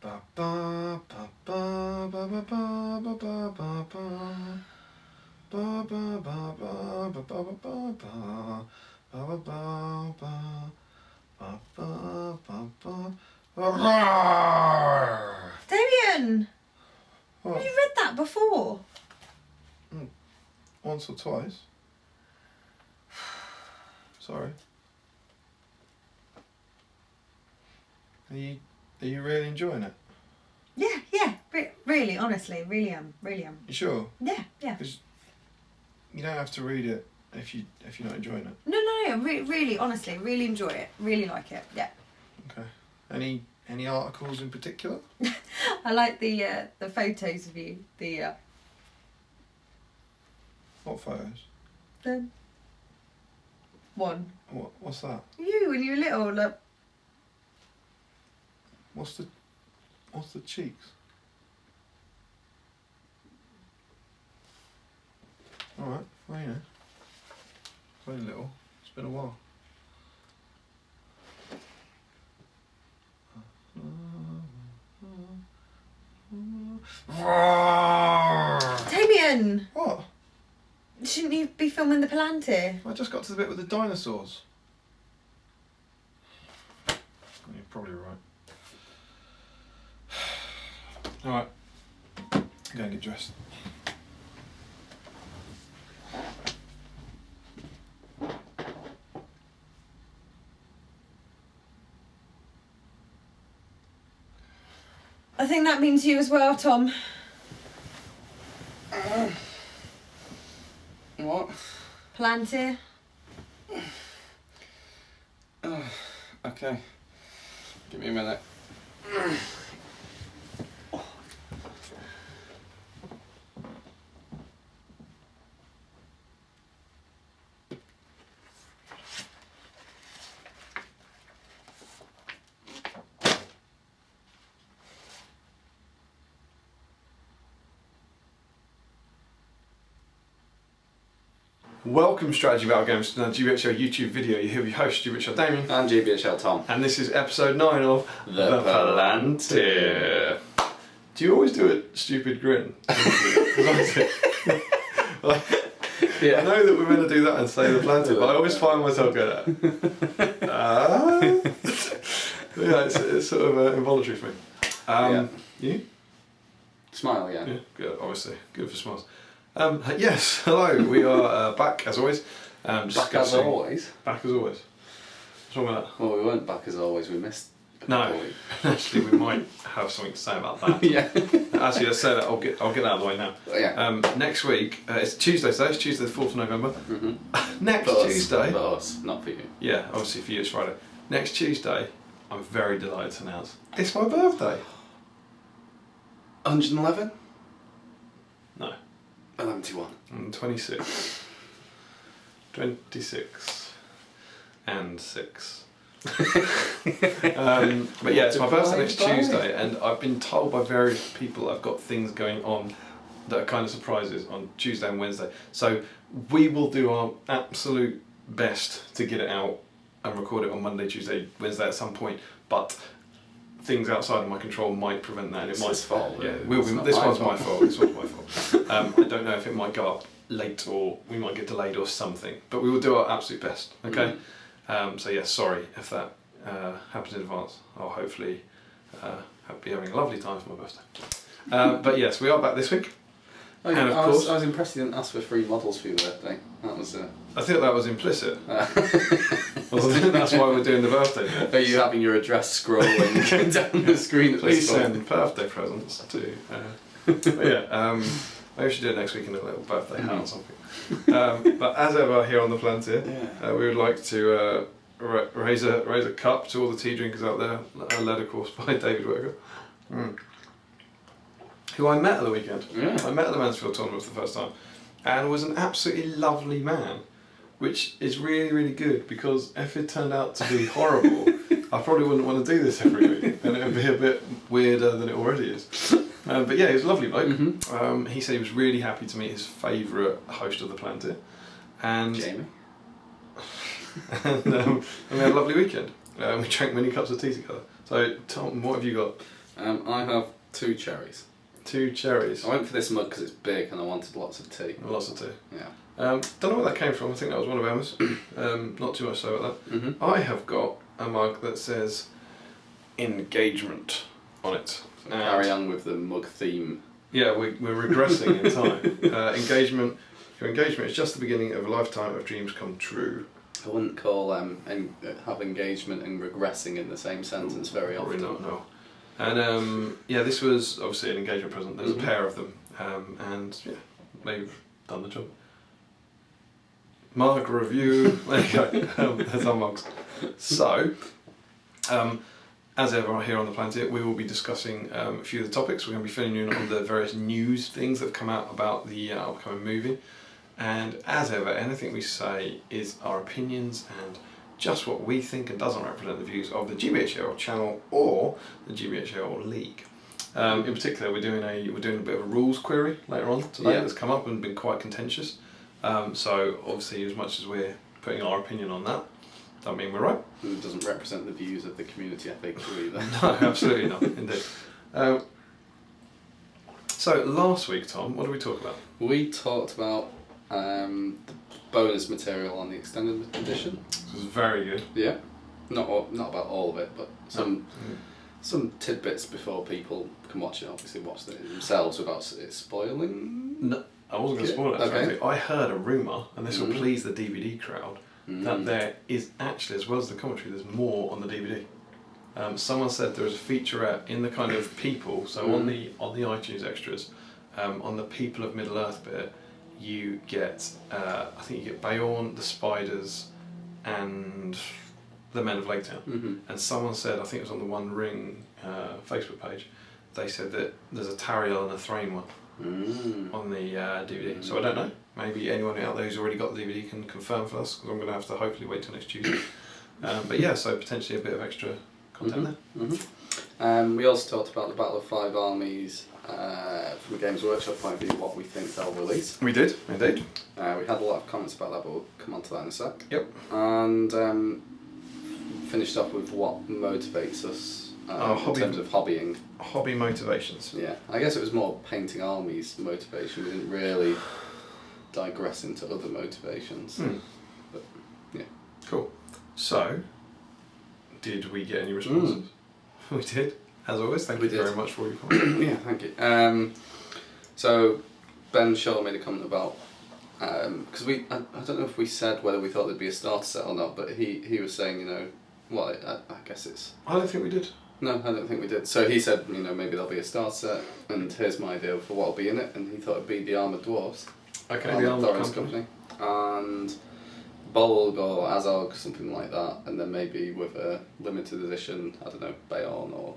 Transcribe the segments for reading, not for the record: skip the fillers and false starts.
Ba ba ba ba ba ba ba ba ba ba ba. Ba ba ba ba ba ba ba ba ba ba ba ba ba ba. Damian! What? Have you read that before? Once or twice. Sorry. Are you really enjoying it? Yeah. Really, honestly, really am. You sure? Yeah. Because you don't have to read it if you're not enjoying it. No. Really, honestly, really enjoy it. Really like it. Yeah. Okay. Any articles in particular? I like the photos of you. What photos? The one. What's that? You when you were little. Look. What's the cheeks? Alright, well, you know. It's only little. It's been a while. Damian! What? Shouldn't you be filming the Palantir? I just got to the bit with the dinosaurs. You're probably right. Alright. Go and get dressed. I think that means you as well, Tom. What? Palantir. Okay. Give me a minute. Welcome, Strategy Battle Games, to the GBHL YouTube video. You're here with your host, GBHL Damian. And GBHL Tom. And this is episode 9 of The Palantir. Do you always do a stupid grin? I know that we're meant to do that and say the Palantir, but I always find myself going, yeah, it's sort of involuntary for me. You? Smile, yeah. Yeah, good, obviously. Good for smiles. Yes, hello, we are back as always. Back as always? Back as always. What's wrong with that? Well, we weren't back as always, we missed a No, couple weeks. actually we might have something to say about that. Yeah. Actually, let's say that, I'll get that out of the way now. Yeah. Next week, it's Tuesday today, it's Tuesday the 4th of November. Mm-hmm. Next For Tuesday. For us, not for you. Yeah, obviously for you it's Friday. Next Tuesday, I'm very delighted to announce, it's my birthday. 111? No. 71. I'm 26. 26. And 6. But yeah, it's my birthday next Tuesday, and I've been told by various people I've got things going on that are kind of surprises on Tuesday and Wednesday. So we will do our absolute best to get it out and record it on Monday, Tuesday, Wednesday at some point, but things outside of my control might prevent that, and it might. His fault. Yeah, It's this not one's my my fault. This one's my fault. I don't know if it might go up late or we might get delayed or something, but we will do our absolute best. Okay. So yeah, sorry if that happens in advance. I'll hopefully be having a lovely time for my birthday. But yes, we are back this week. Oh, And yeah, of course, I was impressed you didn't ask for free models for your birthday. That was I think that was implicit. Well, that's why we're doing the birthday bit. Are you having your address scrolling down the screen at Please this point? send birthday presents to. But yeah, maybe we should do it next week in a little birthday hat or something. But as ever here on the Palantir, we would like to raise a cup to all the tea drinkers out there, led of course by David Whittaker, who I met at the weekend. Yeah. I met at the Mansfield tournament for the first time, and was an absolutely lovely man, which is really, really good, because if it turned out to be horrible, I probably wouldn't want to do this every week, and it would be a bit weirder than it already is. But yeah, he was a lovely bloke. Mm-hmm. He said he was really happy to meet his favourite host of the Palantir, and Jamie. and we had a lovely weekend. We drank many cups of tea together. So Tom, what have you got I have 2 cherries. 2 cherries. I went for this mug because it's big and I wanted lots of tea. Lots of tea. Yeah. Don't know where that came from. I think that was one of Emma's. Not too much so about that. Mm-hmm. I have got a mug that says engagement on it. Carry on with the mug theme. Yeah, we're regressing in time. Engagement. Your engagement is just the beginning of a lifetime of dreams come true. I wouldn't call have engagement and regressing in the same sentence very often. Probably not, no. And yeah, this was obviously an engagement present. There's a pair of them, and yeah, they've done the job. Mark review. There you go. There's our mugs. So, as ever here on the Palantir, we will be discussing a few of the topics. We're going to be filling you in on the various news things that have come out about the upcoming movie. And as ever, anything we say is our opinions and just what we think and doesn't represent the views of the GBHL channel or the GBHL league. In particular, we're doing a bit of a rules query later on today that's come up and been quite contentious. So obviously, as much as we're putting our opinion on that, doesn't mean we're right. It doesn't represent the views of the community FAQ either. No, absolutely not, indeed. So last week, Tom, what did we talk about? We talked about the bonus material on the extended edition. This was very good. Yeah, not about all of it, but some tidbits before people can watch it. Obviously, watch it themselves without it spoiling. No, I wasn't going to spoil it. Okay. I heard a rumour, and this will please the DVD crowd, that there is actually, as well as the commentary, there's more on the DVD. Someone said there is a featurette in the kind of people, so on the iTunes extras, on the People of Middle Earth bit, you get, I think you get Beorn, the Spiders, and the Men of Lake Town. And someone said, I think it was on the One Ring Facebook page, they said that there's a Tariel and a Thrain one on the DVD. So I don't know, maybe anyone out there who's already got the DVD can confirm for us, because I'm going to have to hopefully wait till next Tuesday. But yeah, so potentially a bit of extra content there. We also talked about the Battle of Five Armies from a Games Workshop point of view, what we think they'll release. We did, indeed. We had a lot of comments about that, but we'll come on to that in a sec. Yep. And finished off with what motivates us in terms of hobbying. Hobby motivations. Yeah, I guess it was more painting armies motivation. We didn't really digress into other motivations. But yeah. Cool. So, did we get any responses? We did, as always. Thank you very much for your comment. Yeah, thank you. So, Ben Shaw made a comment about because I don't know if we said whether we thought there'd be a starter set or not, but he was saying, you know, well, I guess it's. I don't think we did. No, I don't think we did. So he said, you know, maybe there'll be a starter set, and here's my idea for what'll be in it, and he thought it'd be the Armoured Dwarves. Okay, the Armoured Company. And Bolg or Azog, something like that, and then maybe with a limited edition, I don't know, Beorn or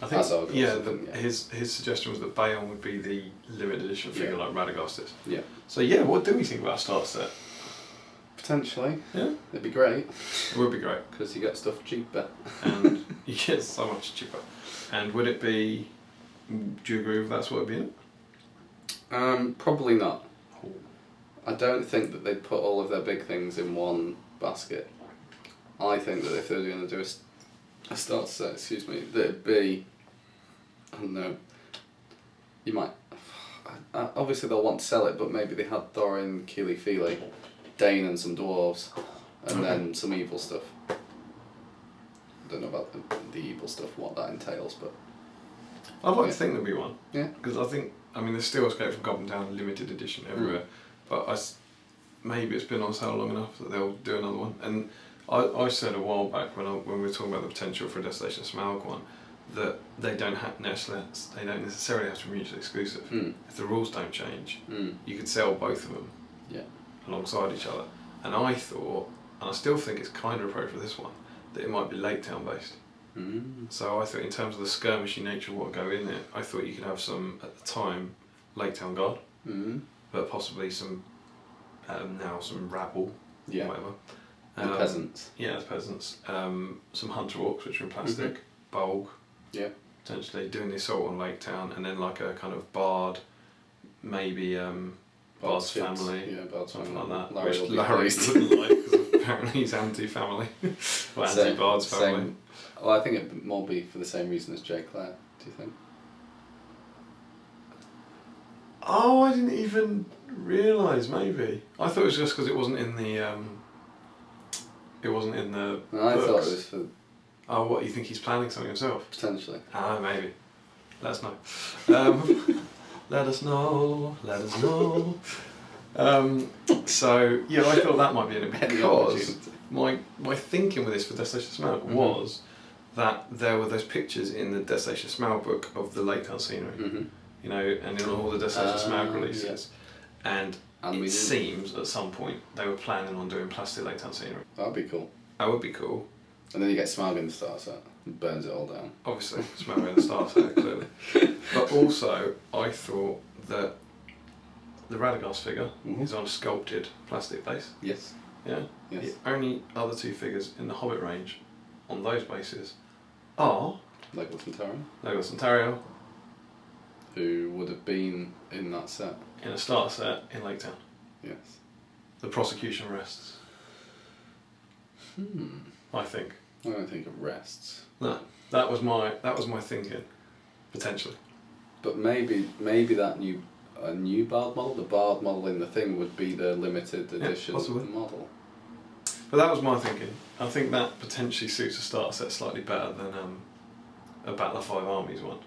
I think, Azog. Or his suggestion was that Beorn would be the limited edition figure like Radagast is. Yeah. So yeah, what do we think about a starter set? Potentially. Yeah. It'd be great. It would be great. Because you get stuff cheaper. And you get so much cheaper. And would it be, do you agree with that's what it would be in it? Probably not. I don't think that they'd put all of their big things in one basket. I think that if they were going to do a starter set, that it'd be, I don't know, you might, obviously they'll want to sell it, but maybe they had Thorin, Keely Feely, Dane and some dwarves, and then some evil stuff. I don't know about the evil stuff, what that entails, but... I'd like to think there'd be one. Yeah. Because there's still Escape from Goblin Town limited edition everywhere, but maybe it's been on sale long enough that they'll do another one. And I said a while back when we were talking about the potential for a Destination Smaug one, that they don't necessarily have to be mutually exclusive. If the rules don't change, you could sell both of them alongside each other. And I thought, and I still think it's kind of appropriate for this one, that it might be Lake Town based. So I thought in terms of the skirmishy nature of what would go in it, I thought you could have some, at the time, Lake Town Guard, but possibly some, now some rabble, whatever. Peasants. Yeah, the peasants. Some hunter orcs, which are in plastic, Bolg, potentially doing the assault on Lake Town, and then like a kind of bard, maybe Bard's family, Bard's something family. like that. Larry which will be Larry pleased. wouldn't like because of apparently he's anti-family. Well, Same- anti-Bard's family. same- Well, I think it'd more be for the same reason as J. Claire. Do you think? Oh, I didn't even realise. Maybe I thought it was just because it wasn't in the. It wasn't in the. No, I books. thought it was for Oh, what, you think he's planning something himself? potentially. Ah, maybe. Let us know. Let us know. Let us know. So yeah, I thought that might be in it Any because opportunity. my thinking with this for Destination Smell was that there were those pictures in the Destination Smell book of the Lake Town scenery, you know, and in all the Destination Smell releases, and And we it didn't. seems at some point they were planning on doing plastic Lake Town scenery. That'd be cool. That would be cool. And then you get Smaug in the star set and burns it all down. Obviously, Smell in the Star set, clearly. But also, I thought that the Radagast figure is on a sculpted plastic base. Yes. Yeah. Yes. The only other two figures in the Hobbit range on those bases are Legolas and Taran, Legolas and Tauriel who would have been in that set. in a starter set in Lake Town. Yes. The prosecution rests, I think. I don't think it rests. No, that was my thinking, potentially. But maybe that a new Bard model, the Bard model in the thing would be the limited edition possibly. model. But that was my thinking. I think that potentially suits a starter set slightly better than a Battle of Five Armies one.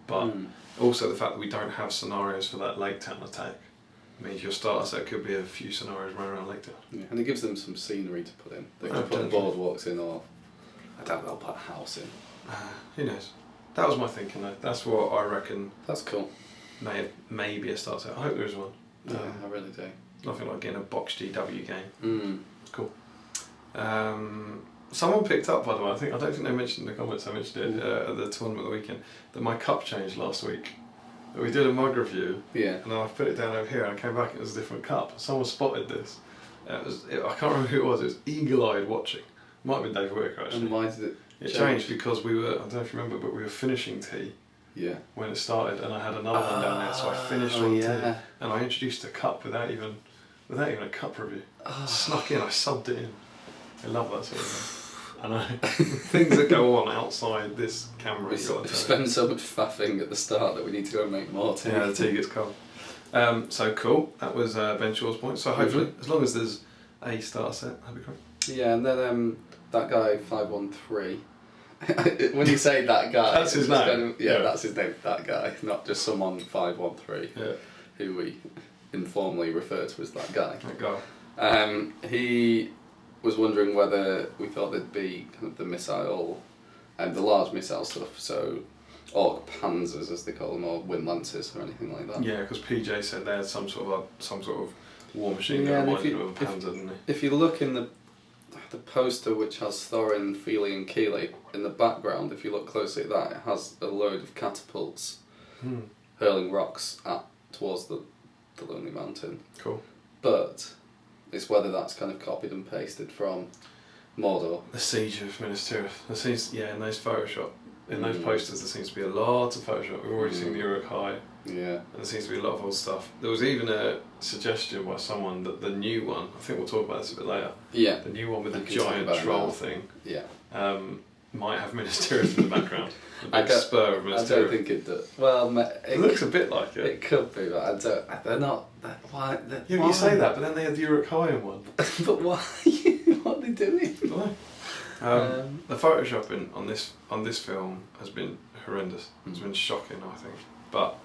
But also the fact that we don't have scenarios for that Lake Town attack means your starter set could be a few scenarios running around Lake Town. Yeah. And it gives them some scenery to put in. They Oh, could put potentially. boardwalks in, or I doubt they'll put a house in. Who knows? That was my thinking though. That's what I reckon That's cool. may be a starter set. I hope there is one. Yeah, I really do. Nothing like getting a box GW game. Mm. Cool. Someone picked up, by the way, I don't think they mentioned in the comments, I mentioned it at the tournament of the weekend, that my cup changed last week. We did a mug review, Yeah. and then I put it down over here, and I came back and it was a different cup. Someone spotted this. I can't remember who it was eagle-eyed watching. Might have been Dave Whitaker actually. And why did it It changed because we were, I don't know if you remember, but we were finishing tea Yeah. when it started, and I had another one down there, so I finished one tea, yeah. and I introduced a cup without even a cup review. Snuck in, I subbed it in. I love that sort of thing. I know. Things that go on outside this camera. We spend so much faffing at the start that we need to go and make more tea. Yeah, the tea gets cold. So cool. That was Ben Shaw's point. So hopefully, as long as there's a starter set, that'd be great. Yeah, and then that guy 513. When you say that guy, That's his it's just name. kind of- yeah, that's his name. That guy, not just someone 513, Yeah, who we informally refer to as that guy. that guy. He was wondering whether we thought there'd be kind of the missile and the large missile stuff, so Orc Panzers as they call them, or Wind Lancers or anything like that. Yeah, because PJ said they had some sort of war machine Yeah, that and if reminded you- him of a Panzer, didn't he? If you look in the poster, which has Thorin, Feely and Keeley in the background, if you look closely at that, it has a load of catapults hurling rocks towards the Lonely Mountain. Cool. But it's whether that's kind of copied and pasted from Mordor. The Siege of Minas Tirith. There seems, in those those posters, there seems to be a lot of Photoshop. We've already seen the Uruk-hai, Yeah. and there seems to be a lot of old stuff. There was even a suggestion by someone that the new one, I think we'll talk about this a bit later, Yeah. the new one with I the can talk giant about it troll now. thing, Yeah. might have Minas Tirith in the background. The I big don't- spur of I Minas don't Tirith. think it does. Well, It looks a bit like it. it could be, but I don't. They're not. Why? Yeah, why? you say that, but then they had the Uruk-hai in one. But why? What are they doing? Why? The photoshopping on this film has been horrendous. It's been shocking, I think. But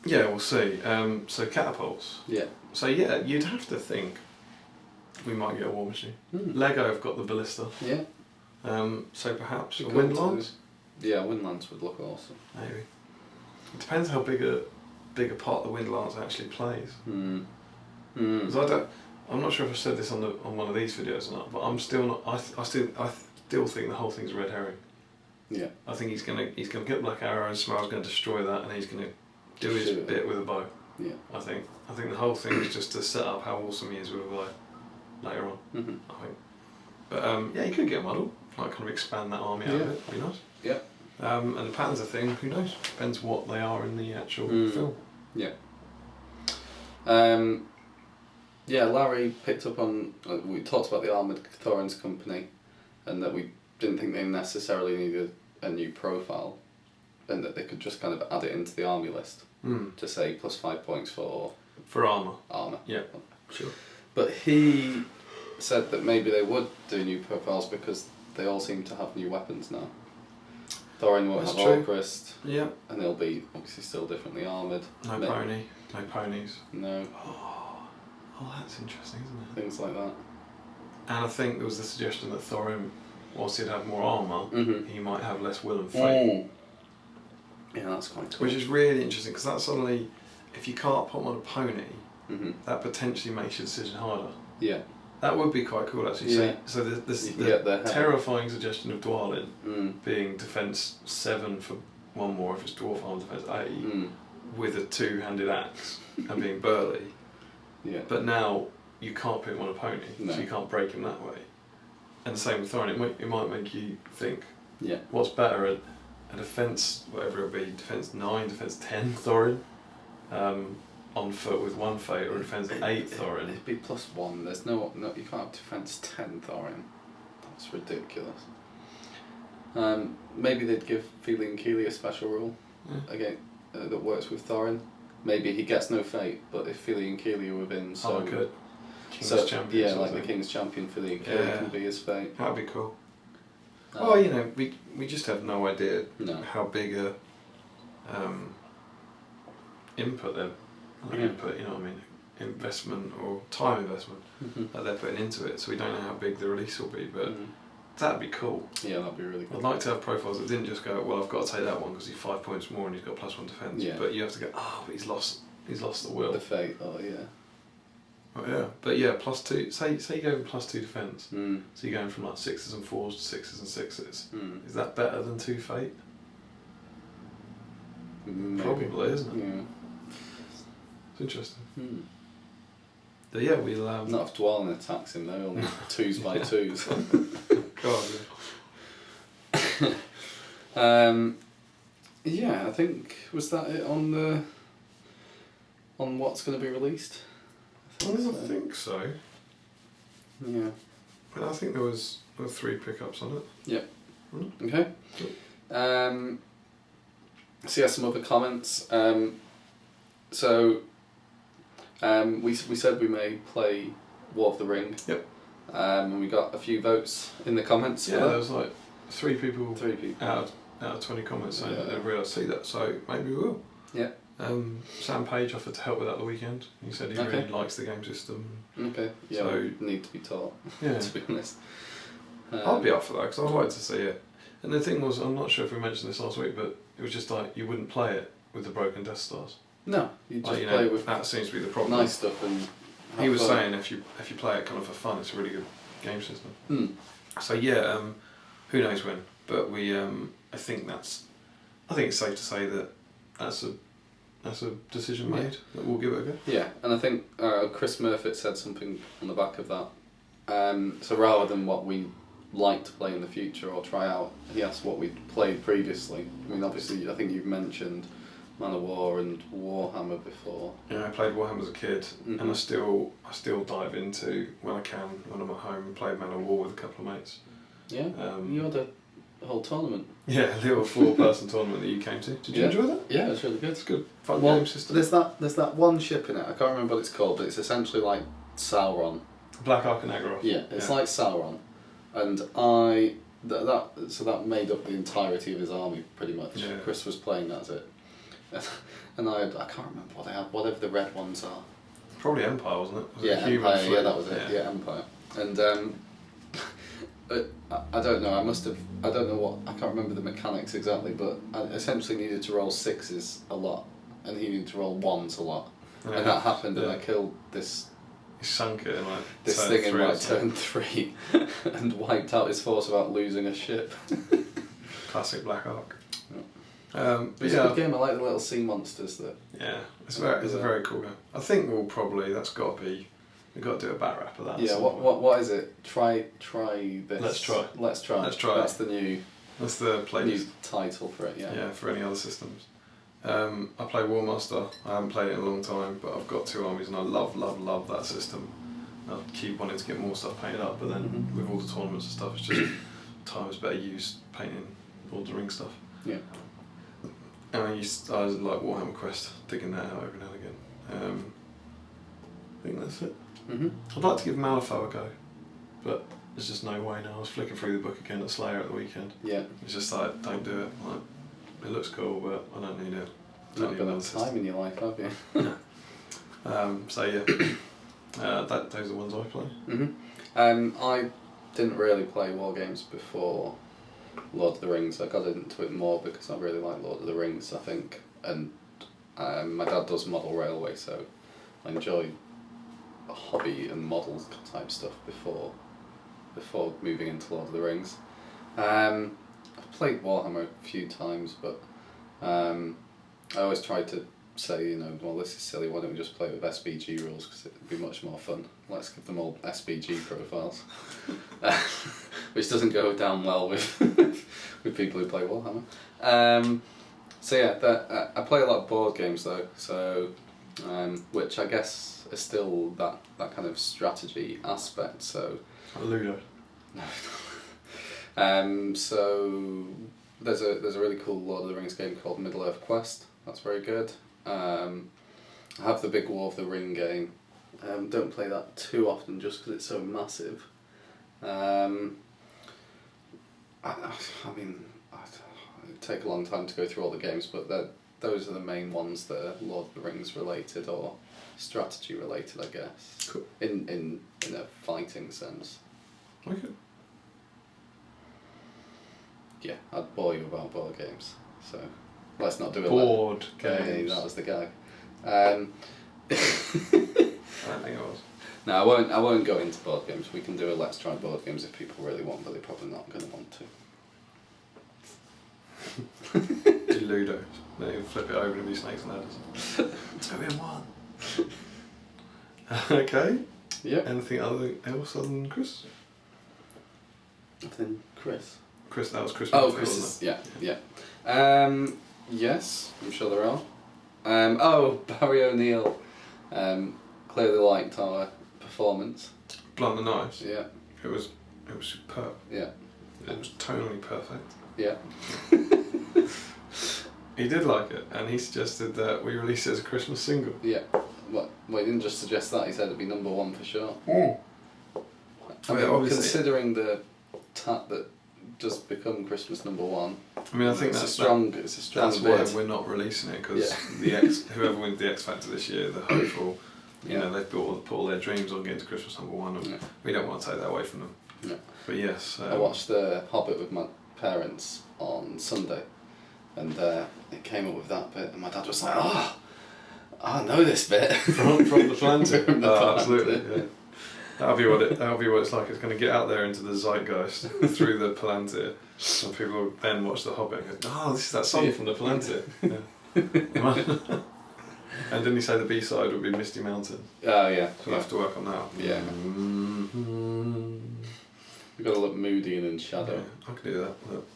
yeah, we'll see. So catapults. Yeah. So yeah, you'd have to think we might get a war machine. Lego have got the ballista. Yeah. So perhaps a Could wind do. lance. Yeah, wind lance would look awesome. Maybe. It depends how big a part the wind lance actually plays. Because I'm not sure if I've said this on one of these videos or not, but I'm still not. I still think the whole thing's a red herring. Yeah. I think he's gonna get Black Arrow and Smaug's gonna destroy that, and he's gonna do his Shoot it. bit with a bow. Yeah. I think the whole thing is just to set up how awesome he is with a bow later on. I think. But yeah, you could get a model, like kind of expand that army out of it. That'd be nice. Yeah. And the patterns of thing, who knows? Depends what they are in the actual film. Yeah. Yeah, Larry picked up on. We talked about the Armoured Thorin's company, and that we didn't think they necessarily needed a new profile, and that they could just kind of add it into the army list to say plus 5 points for armour. Armour. Yeah, sure. But he said that maybe they would do new profiles because they all seem to have new weapons now. Thorin won't have Orcrist. Yeah. And they'll be obviously still differently armoured. No pony. No ponies. No. Oh, that's interesting, isn't it? Things like that. And I think there was the suggestion that Thorin, whilst he'd have more armour, he might have less will and fate. Mm. Yeah, that's quite cool. Which is really interesting because that suddenly, if you can't put him on a pony, that potentially makes your decision harder. Yeah. That would be quite cool actually. Yeah. So the terrifying suggestion of Dwalin being defence 7 for 1 more if it's dwarf arm, defence 8 with a 2-handed axe and being burly. Yeah. But now you can't put him on a pony, No. so you can't break him that way. And the same with Thorin, it might make you think, what's better, a defence, whatever it'll be, defence 9, defence 10 Thorin, on foot with 1 fate, or defence 8 Thorin. It'd be plus 1. There's no, you can't have defence 10 Thorin. That's ridiculous. Maybe they'd give Feely and Keely a special rule again that works with Thorin. Maybe he gets no fate, but if Feely and Keely are within, so good. King's Champion. Yeah, like the King's Champion, Feely and Keely can be his fate. That'd be cool. Well, you know, we just have no idea how big a input input, you know what I mean, investment or time investment that they're putting into it. So we don't know how big the release will be, but that'd be cool. Yeah, that'd be really cool. I'd like to have profiles that didn't just go, well, I've got to take that one because he's 5 points more and he's got plus 1 defence. Yeah. But you have to go, but he's lost the will. The fate, oh yeah. Oh yeah, but yeah, plus 2. Say you go with plus 2 defence. So you're going from like 6s and 4s to 6s and 6s. Is that better than 2 fate? Maybe. Probably, isn't it? Yeah. It's interesting. But yeah, we'll not if Dwalin attacks him though, only 2s by 2s. God, yeah. Yeah, I think was that it on what's going to be released. I think so. Yeah. But I think there were 3 pickups on it. Yep. Okay. Cool. So yeah, some other comments. We said we may play War of the Ring. Yep. And we got a few votes in the comments. Yeah, there was like 3 people. 3 people out of 20 comments saying that they realised see that, so maybe we will. Yeah. Sam Page offered to help with that the weekend. He said he really likes the game system. Okay. Yeah. So we need to be taught. Yeah. To be honest. I'd be up for that because I'd like to see it. And the thing was, I'm not sure if we mentioned this last week, but it was just like you wouldn't play it with the broken Death Stars. No, you just play with that seems to be the problem. Nice stuff and. He was saying if you play it kind of for fun, it's a really good game system. So yeah, who knows when? But we I think it's safe to say that that's a decision made that we'll give it a go. Yeah, and I think Chris Murphy said something on the back of that. So rather than what we like to play in the future or try out, he asked what we'd played previously. I mean, obviously, I think you've mentioned Man of War and Warhammer before. Yeah, I played Warhammer as a kid, and I still dive into when I can when I'm at home and play Man of War with a couple of mates. Yeah, you had a whole tournament. Yeah, a little 4-person tournament that you came to. Did you enjoy that? Yeah, it was really good. It's good, fun game system. There's that one ship in it. I can't remember what it's called, but it's essentially like Sauron. Black Ark and Agraroth. Yeah, it's like Sauron, and that made up the entirety of his army pretty much. Yeah. Chris was playing as it, and I can't remember what they had. Whatever the red ones are. Probably Empire, wasn't it? Was it Empire. fleet? Yeah, that was it. Yeah, Empire. And I don't know. I don't know what. I can't remember the mechanics exactly, but I essentially needed to roll 6s a lot, and he needed to roll 1s a lot, and that happened, and I killed this. He sunk it in like this thing in like turn 3, and wiped out his force without losing a ship. Classic Black Ark. It's a good game. I like the little sea monsters that. Yeah, it's a very cool game. I think we've got to do a bat rap of that. Yeah, what is it? Try this. Let's try. That's the new. That's the new title for it. Yeah. Yeah, for any other systems. I play War Master. I haven't played it in a long time, but I've got 2 armies and I love that system. I'll keep wanting to get more stuff painted up, but then with all the tournaments and stuff, it's just time is better used painting Lord of the Rings stuff. Yeah. And I was like Warhammer Quest, digging that out every now and again. I think that's it. I'd like to give Malifaux a go, but there's just no way now. I was flicking through the book again at Slayer at the weekend. Yeah. It's just like, don't do it. Like, it looks cool, but I don't need it. Not got enough time in your life, have you? So yeah, those are the ones I play. I didn't really play war games before Lord of the Rings. I got into it more because I really like Lord of the Rings, I think, and my dad does model railway, so I enjoy hobby and model type stuff before moving into Lord of the Rings. I've played Warhammer a few times, but I always try to say, well, this is silly, why don't we just play it with SBG rules, because it would be much more fun. Let's give them all SBG profiles. Which doesn't go down well with with people who play Warhammer. So yeah, I play a lot of board games though, so which I guess is still that kind of strategy aspect, so... Ludo. So there's a really cool Lord of the Rings game called Middle-earth Quest. That's very good. I have the big War of the Ring game. Don't play that too often just because it's so massive. I mean, it'd take a long time to go through all the games, but those are the main ones that are Lord of the Rings related or strategy related, I guess. Cool. In a fighting sense. Okay. Yeah, I'd bore you about board games, so let's not do it. Board games. games. That was the guy. I don't think it was. No, I won't go into board games. We can do a let's try board games if people really want, but they're probably not going to want to. Do Ludo. Then you flip it over and be snakes and ladders. 2 in 1. Okay. Yeah. Anything else other than Chris? Then Chris. Chris, that was Chris. Oh, Murphy, Chris. wasn't Yeah. Yes, I'm sure there are. Barry O'Neill. Clearly liked our performance. Blunt the Knives. Yeah. It was superb. Yeah. It was tonally perfect. Yeah. He did like it, and he suggested that we release it as a Christmas single. Yeah. Well, he didn't just suggest that. He said it'd be #1 for sure. I mean, obviously, considering the tat that just become Christmas #1. I mean, I think it's that's a strong. It's a strong That's bid. why we're not releasing it, because whoever wins the X Factor this year, the hopeful, they've put all their dreams on getting to Christmas #1, and we don't want to take that away from them. Yeah. But yes, I watched the Hobbit with my parents on Sunday, and it came up with that bit, and my dad was like, "Oh, I know this bit from the Palantir." From the Palantir. Absolutely. Yeah. That'll be what it's like. It's going to get out there into the zeitgeist through the Palantir, and people will then watch the Hobbit and go, "Oh, this is that song from the Palantir." Yeah. And didn't he say the B-side would be Misty Mountain? Oh yeah. So we'll have to work on that. Yeah. We've got to look moody and in shadow. Yeah, I can do that. Look.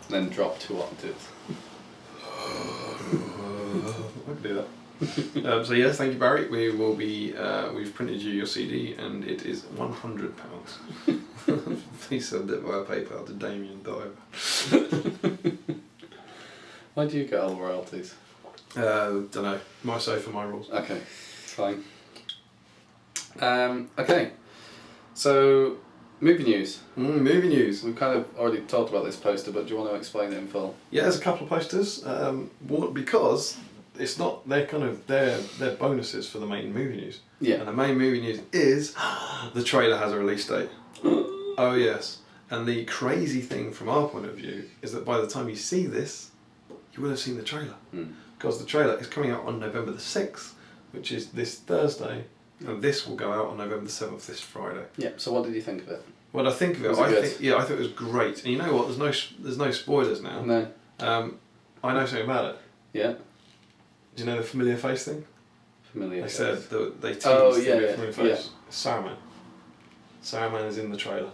Then drop 2 octaves. I can do that. So yes, thank you, Barry. We will be. We've printed you your CD, and it is £100. Please send it via PayPal to Damian Diver. Why do you get all the royalties? Don't know. My sofa, my rules. Okay, fine. Okay, so movie news. Movie news. We've kind of already talked about this poster, but do you want to explain it in full? Yeah, there's a couple of posters. Because it's not. They're bonuses for the main movie news. Yeah. And the main movie news is the trailer has a release date. Oh yes. And the crazy thing from our point of view is that by the time you see this, you will have seen the trailer. Because the trailer is coming out on November the 6th, which is this Thursday, and this will go out on November the 7th, this Friday. Yeah, so what did you think of it? What I think of it, I thought it was great. And you know what? There's no spoilers now. No. I know something about it. Yeah. Do you know the familiar face thing? Familiar They face. said they teased yeah, familiar face. Saruman. Saruman is in the trailer.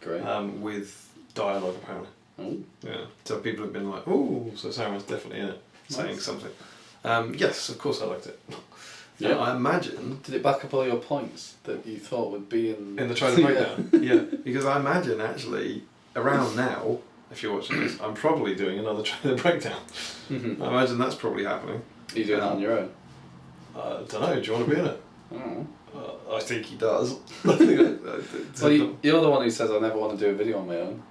Great. With dialogue apparently. Oh. Yeah. So people have been like, "Ooh!" So Saruman's definitely in it, saying Nice. something. Yes, of course I liked it. Yeah. I imagine... Did it back up all your points that you thought would be in... In the trailer breakdown? Yeah, because I imagine actually, around now, if you're watching this, I'm probably doing another trailer breakdown. Mhm. I imagine that's probably happening. Are you doing that on your own? I don't know, do you want to be in it? Oh. I think he does. Well, you're the one who says I never want to do a video on my own.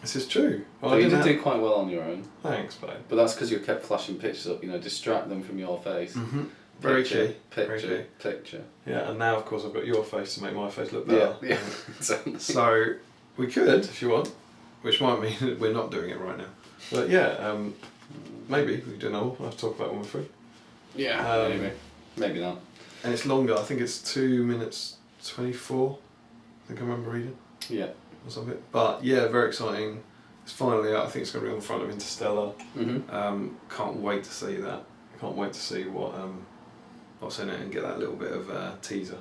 This is true. Well, But you did do quite well on your own. Thanks, babe. But that's because you kept flashing pictures up, distract them from your face. Mm-hmm. Very key. Picture. Yeah, and now of course I've got your face to make my face look better. Yeah. Exactly. So we could, if you want, which might mean that we're not doing it right now. But yeah, maybe we don't know. We'll have to talk about it when we're free. Yeah, maybe not. And it's longer. I think it's 2 minutes 24. I think I remember reading. Yeah. Or something. But yeah, very exciting. It's finally out. I think it's going to be on the front of Interstellar. Mhm. Can't wait to see that. Can't wait to see what's in it and get that little bit of teaser.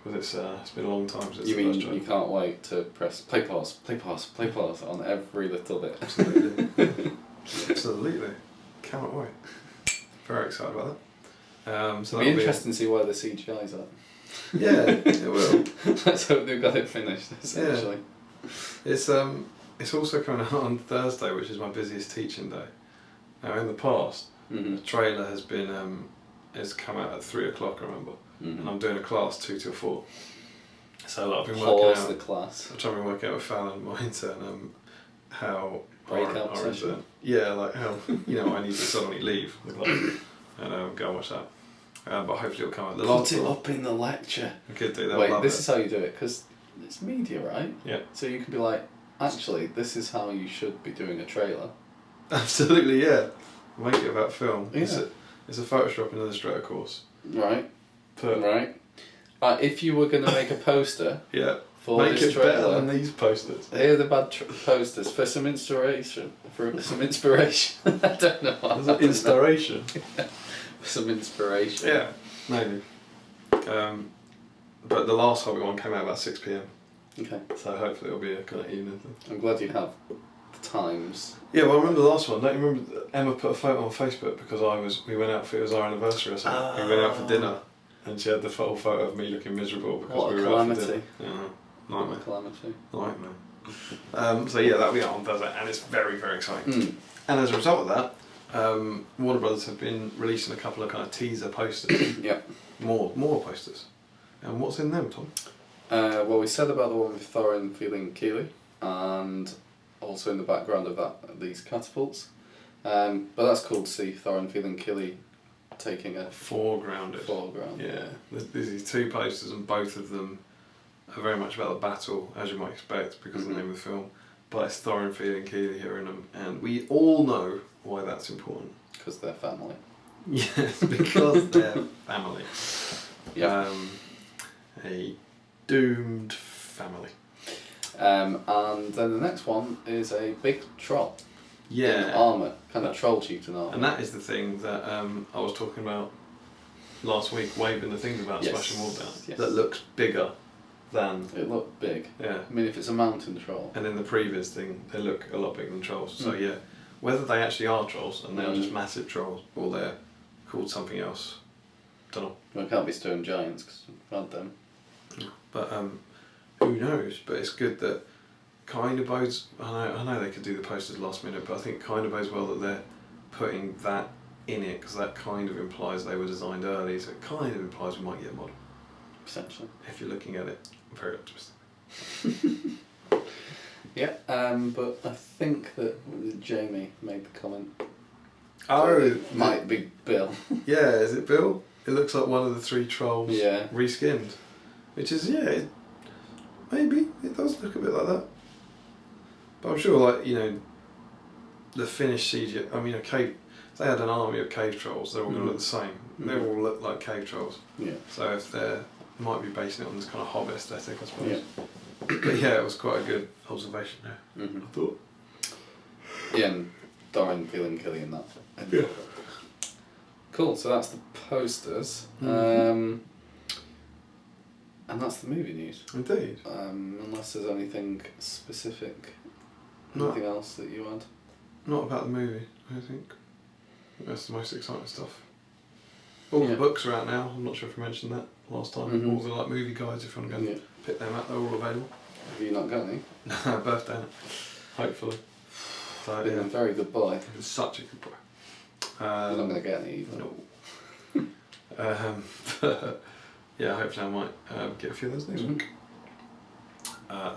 Because it's been a long time since You the mean first trailer. you can't wait to press play pause on every little bit? Absolutely. Absolutely. Cannot wait. Very excited about that. So It'll be interesting to see where the CGI's at. Yeah, it will. Let's hope they've got it finished, essentially. Yeah. It's also coming out on Thursday, which is my busiest teaching day. Now, in the past, the trailer has come out at 3 o'clock, I remember. And I'm doing a class 2 till 4. So I've been working out. the class. I'm trying to work out with Fallon, my intern, how Breakout our session. intern. Yeah, like how I need to suddenly leave the class and go and watch that. But hopefully it'll come out. The last Put it one, up in the lecture. I could do that. Wait, this is how you do it, because it's media, right? Yeah. So you can be like, actually, this is how you should be doing a trailer. Absolutely, yeah. Make it about film. Yeah. It's a Photoshop and Illustrator course. Right. But Right. If you were going to make a poster yeah, for make this it better trailer, than these posters. here are the bad posters for some inspiration. I don't know what. There's an inspiration. Some inspiration. Yeah, maybe. But the last Hobbit one came out about 6 PM. Okay. So hopefully it'll be a kind of evening thing. I'm glad you have the times. Yeah, well I remember the last one. Don't you remember that Emma put a photo on Facebook because we went out for, it was our anniversary or something. We went out for dinner and she had the full photo of me looking miserable because What a we were out for calamity. dinner. Yeah, nightmare. Calamity. Nightmare. So yeah, that'll be out on Thursday and it's very, very exciting. And as a result of that, Warner Brothers have been releasing a couple of kind of teaser posters. Yep. More posters. And what's in them, Tom? Well, we said about the one with Thorin feeling Keeley, and also in the background of that, these catapults. But that's cool to see Thorin feeling Keeley taking a Foregrounded. Yeah. There's these 2 posters and both of them are very much about the battle, as you might expect, because of the name of the film. But it's Thorin feeling Keeley here in them, and we all know why that's important. Because they're family. Yes, because they're family. Yeah. A doomed family. And then the next one is a big troll. Yeah. In armour, kind of troll chieftain armour. And that is the thing that I was talking about last week, waving the things about smashing wall down. Yes. That looks bigger than. It looked big. Yeah. I mean, if it's a mountain troll. And in the previous thing, they look a lot bigger than trolls. So yeah, whether they actually are trolls and they are just massive trolls, or they're called something else, don't know. Well, it can't be stone giants because we've had them. But who knows? But it's good that kind of bodes. I know they could do the posters last minute, but I think kind of bodes well that they're putting that in it because that kind of implies they were designed early. So it kind of implies we might get a model. Essentially. If you're looking at it very optimistic. Yeah. But I think that Jamie made the comment. Oh, It might be Bill. Yeah, is it Bill? It looks like one of the 3 trolls reskinned. Which is, maybe, it does look a bit like that. But I'm sure, like, the Finnish CG, I mean, if they had an army of cave trolls, they're all going to look the same. They all look like cave trolls. Yeah. So if they might be basing it on this kind of Hobbit aesthetic, I suppose. Yeah. But yeah, it was quite a good observation there, I thought. Yeah, and Thorin feeling Keeley in that. Yeah. Cool, so that's the posters. And that's the movie news. Indeed. Unless there's anything specific, No. anything else that you had. Not about the movie, I think. That's the most exciting stuff. All the books are out now. I'm not sure if we mentioned that last time. Mhm. All the like movie guides, if you want to go and pick them up, they're all available. Have you not got any? No, birthday, innit? Hopefully. So, Been a very good boy. It's such a good boy. You're not going to get any either. No. Yeah, hopefully I might get a few of those next week.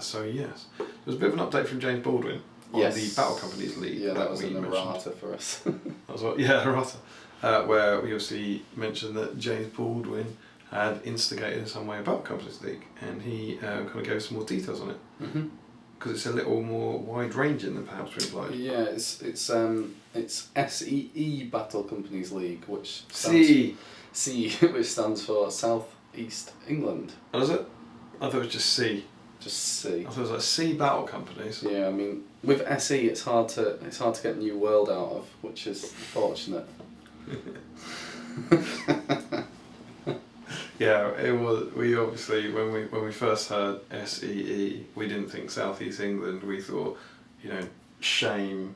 So yes, there was a bit of an update from James Baldwin on the Battle Companies League. Yeah, that was we an mentioned. errata for us. That was what, yeah, errata. Where we obviously mentioned that James Baldwin had instigated in some way a Battle Companies League, and he kind of gave some more details on it. Because it's a little more wide-ranging than perhaps we implied. Yeah, it's SEE Battle Companies League, which which stands for South East England. Oh, is it? I thought it was just C. Just C. I thought it was like C Battle Companies. Yeah, I mean, with SE, it's hard to get New World out of, which is fortunate. Yeah, it was. We obviously when we first heard SEE, we didn't think South East England. We thought, shame,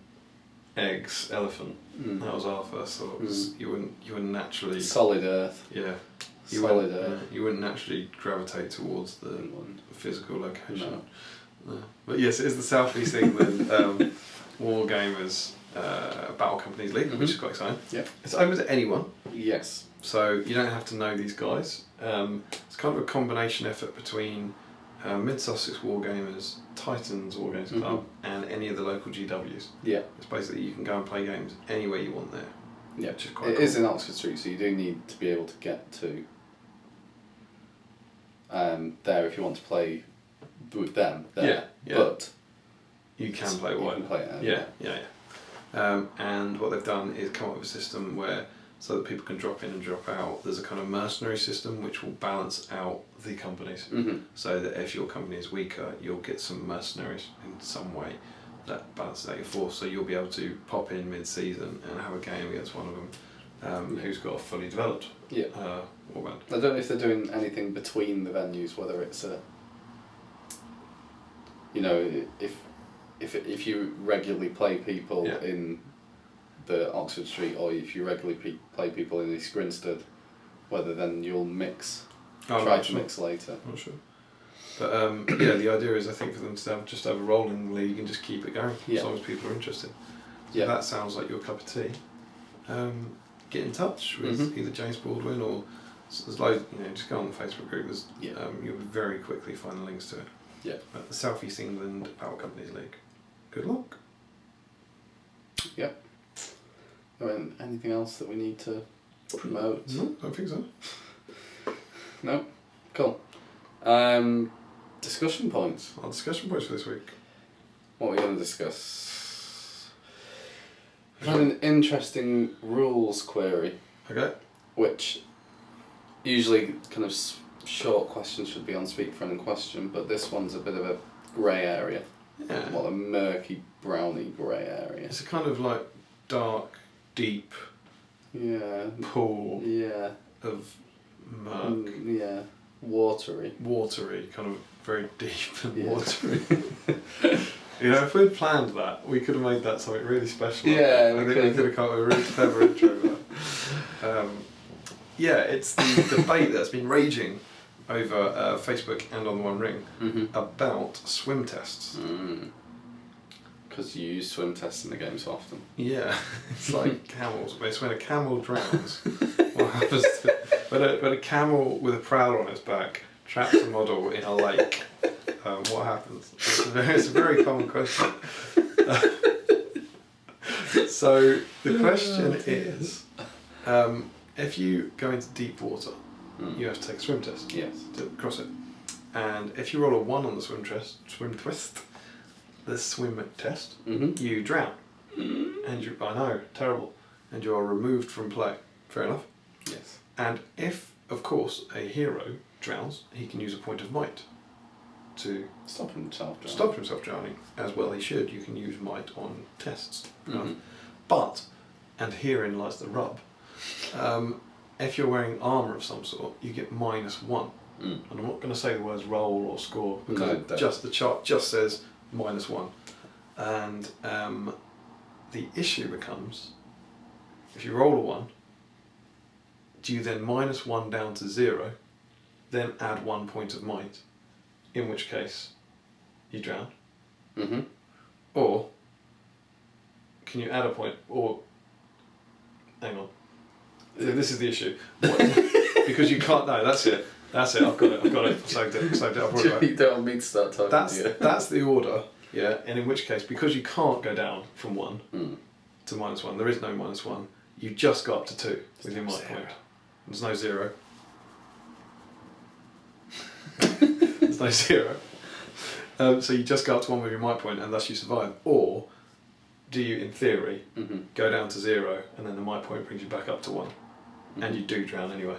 eggs, elephant. That was our first thought. You wouldn't naturally. Solid Earth. Yeah. Solid Earth. You wouldn't naturally gravitate towards the England. physical location. No. But yes, it is the South East England War Gamers Battle Companies League, which is quite exciting. Yeah. It's open to anyone. Yes. So you don't have to know these guys. It's kind of a combination effort between Mid-Sussex Wargamers, Titans Wargames Club, and any of the local GWs. Yeah. It's basically you can go and play games anywhere you want there. Yeah. Which is quite It cool. is in Oxford Street, so you do need to be able to get to there if you want to play with them. There. Yeah. But you can play you wide. can play it. Yeah. And what they've done is come up with a system where, so that people can drop in and drop out, there's a kind of mercenary system which will balance out the companies. So that if your company is weaker, you'll get some mercenaries in some way that balances out your force. So you'll be able to pop in mid-season and have a game against one of them who's got a fully developed warband. I don't know if they're doing anything between the venues, whether it's if you regularly play people in the Oxford Street, or if you regularly play people in East Grinstead, whether then you'll mix, mix later. I'm not sure. But the idea is, I think, for them to just have a rolling league and just keep it going as long as people are interested. So that sounds like your cup of tea. Get in touch with either James Baldwin or there's loads. Just go on the Facebook group. There's you'll very quickly find the links to it. Yeah. At the South East England Battle Companies League. Good luck. Yep. Anything else that we need to promote? No, I don't think so. No? Cool. Discussion points. Our discussion points for this week. What are we going to discuss? We've had an interesting rules query. Okay. Which usually kind of short questions should be on Speak Friend and Question, but this one's a bit of a grey area. Yeah. What a murky, browny grey area. It's a kind of like dark, deep pool of murk. Yeah. Watery. Watery, kind of very deep and watery. If we'd planned that, we could have made that something really special. Yeah, I think we could have come up with a really clever intro. It's the debate that's been raging over Facebook and on the One Ring about swim tests. Because you use swim tests in the game so often. Yeah, it's like camels. It's when a camel drowns, what happens to when a camel with a prowler on its back traps a model in a lake, what happens? It's a very common question. So the question is, if you go into deep water, you have to take a swim test to cross it. And if you roll a 1 on the swim test, you drown. And I know, terrible. And you are removed from play. Fair enough. Yes. And if, of course, a hero drowns, he can use a point of might to stop himself drowning. As well he should. You can use might on tests. But, and herein lies the rub, if you're wearing armour of some sort, you get -1. And I'm not going to say the words roll or score, because the chart just says -1. And the issue becomes, if you roll a 1, do you then minus 1 down to 0, then add 1 point of might, in which case you drown? Mm-hmm. Or can you add a point? Or hang on, this is the issue. Because you can't. No, that's it. That's it. I've got it. I've saved it. I've brought it back. You don't want me to start talking. That's the order. Yeah, and in which case, because you can't go down from 1 to -1, there is no -1. You just go up to 2 with your might point. There's no 0. There's no 0. So you just go up to 1 with your might point, and thus you survive. Or do you, in theory, go down to 0, and then the might point brings you back up to 1, and you do drown anyway?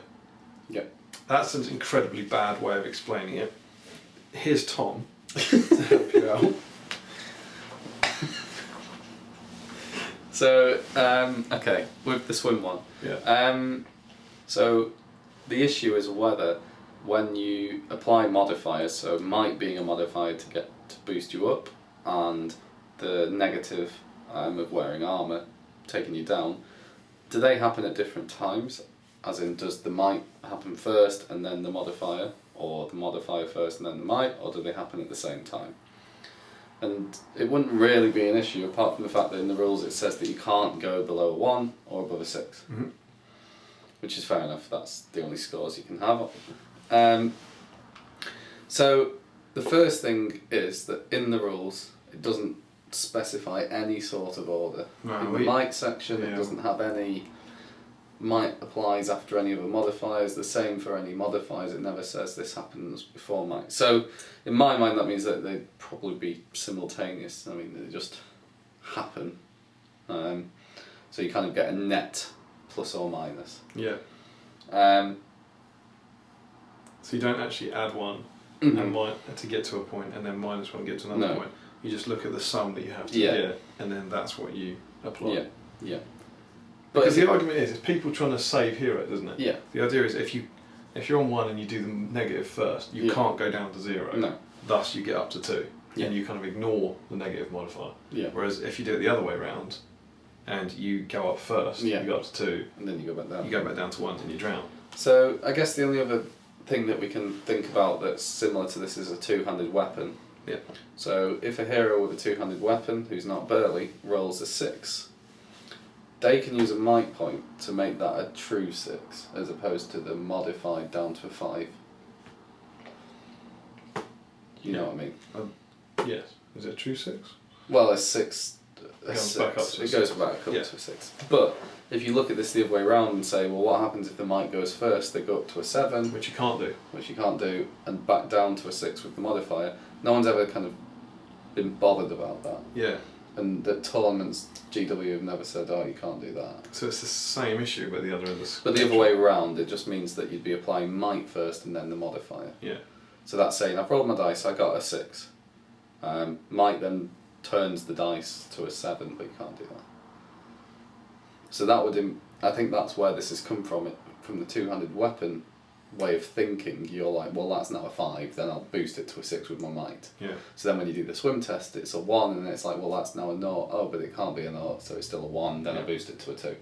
Yeah. That's an incredibly bad way of explaining it. Here's Tom to help you out. So, okay, with the swim one. Yeah. So, the issue is whether when you apply modifiers, so might being a modifier to boost you up, and the negative of wearing armour taking you down, do they happen at different times? As in, does the might happen first and then the modifier, or the modifier first and then the might, or do they happen at the same time? And it wouldn't really be an issue, apart from the fact that in the rules it says that you can't go below a 1 or above a 6. Which is fair enough, that's the only scores you can have. So the first thing is that in the rules it doesn't specify any sort of order. In the might section it doesn't have any might applies after any of the modifiers, the same for any modifiers, it never says this happens before might. So in my mind that means that they'd probably be simultaneous, I mean they just happen. So you kind of get a net plus or minus. Yeah. So you don't actually add 1 and might to get to a point, and then -1 get to another point. You just look at the sum that you have to get, and then that's what you apply. Yeah, yeah. Because the argument is, it's people trying to save heroes, isn't it? Yeah. The idea is if you're on 1 and you do the negative first, you can't go down to 0. No. Thus you get up to 2, and you kind of ignore the negative modifier. Yeah. Whereas if you do it the other way around, and you go up first, you go up to 2, and then you go back down. You go back down to 1, and you drown. So I guess the only other thing that we can think about that's similar to this is a two-handed weapon. Yeah. So if a hero with a two-handed weapon who's not burly rolls a 6, they can use a might point to make that a true 6, as opposed to the modified down to a 5. You know what I mean? Yes. Is it a true 6? Well, a 6. It goes back up to a 6. It goes back up to a 6. But if you look at this the other way around and say, well, what happens if the might goes first? They go up to a 7. Which you can't do. Which you can't do, and back down to a 6 with the modifier. No one's ever kind of been bothered about that. Yeah. And the tournaments, GW have never said, oh, you can't do that. So it's the same issue, but the other end of the But the other way around, it just means that you'd be applying might first and then the modifier. Yeah. So that's saying, I've rolled my dice, I got a 6. Might then turns the dice to a 7, but you can't do that. So that would, I think that's where this has come from, from the two-handed weapon way of thinking. You're like, well, that's now a 5, then I'll boost it to a 6 with my might. Yeah. So then when you do the swim test, it's a 1, and it's like, well, that's now a 0. Oh, but it can't be a 0, so it's still a 1, then I boost it to a 2.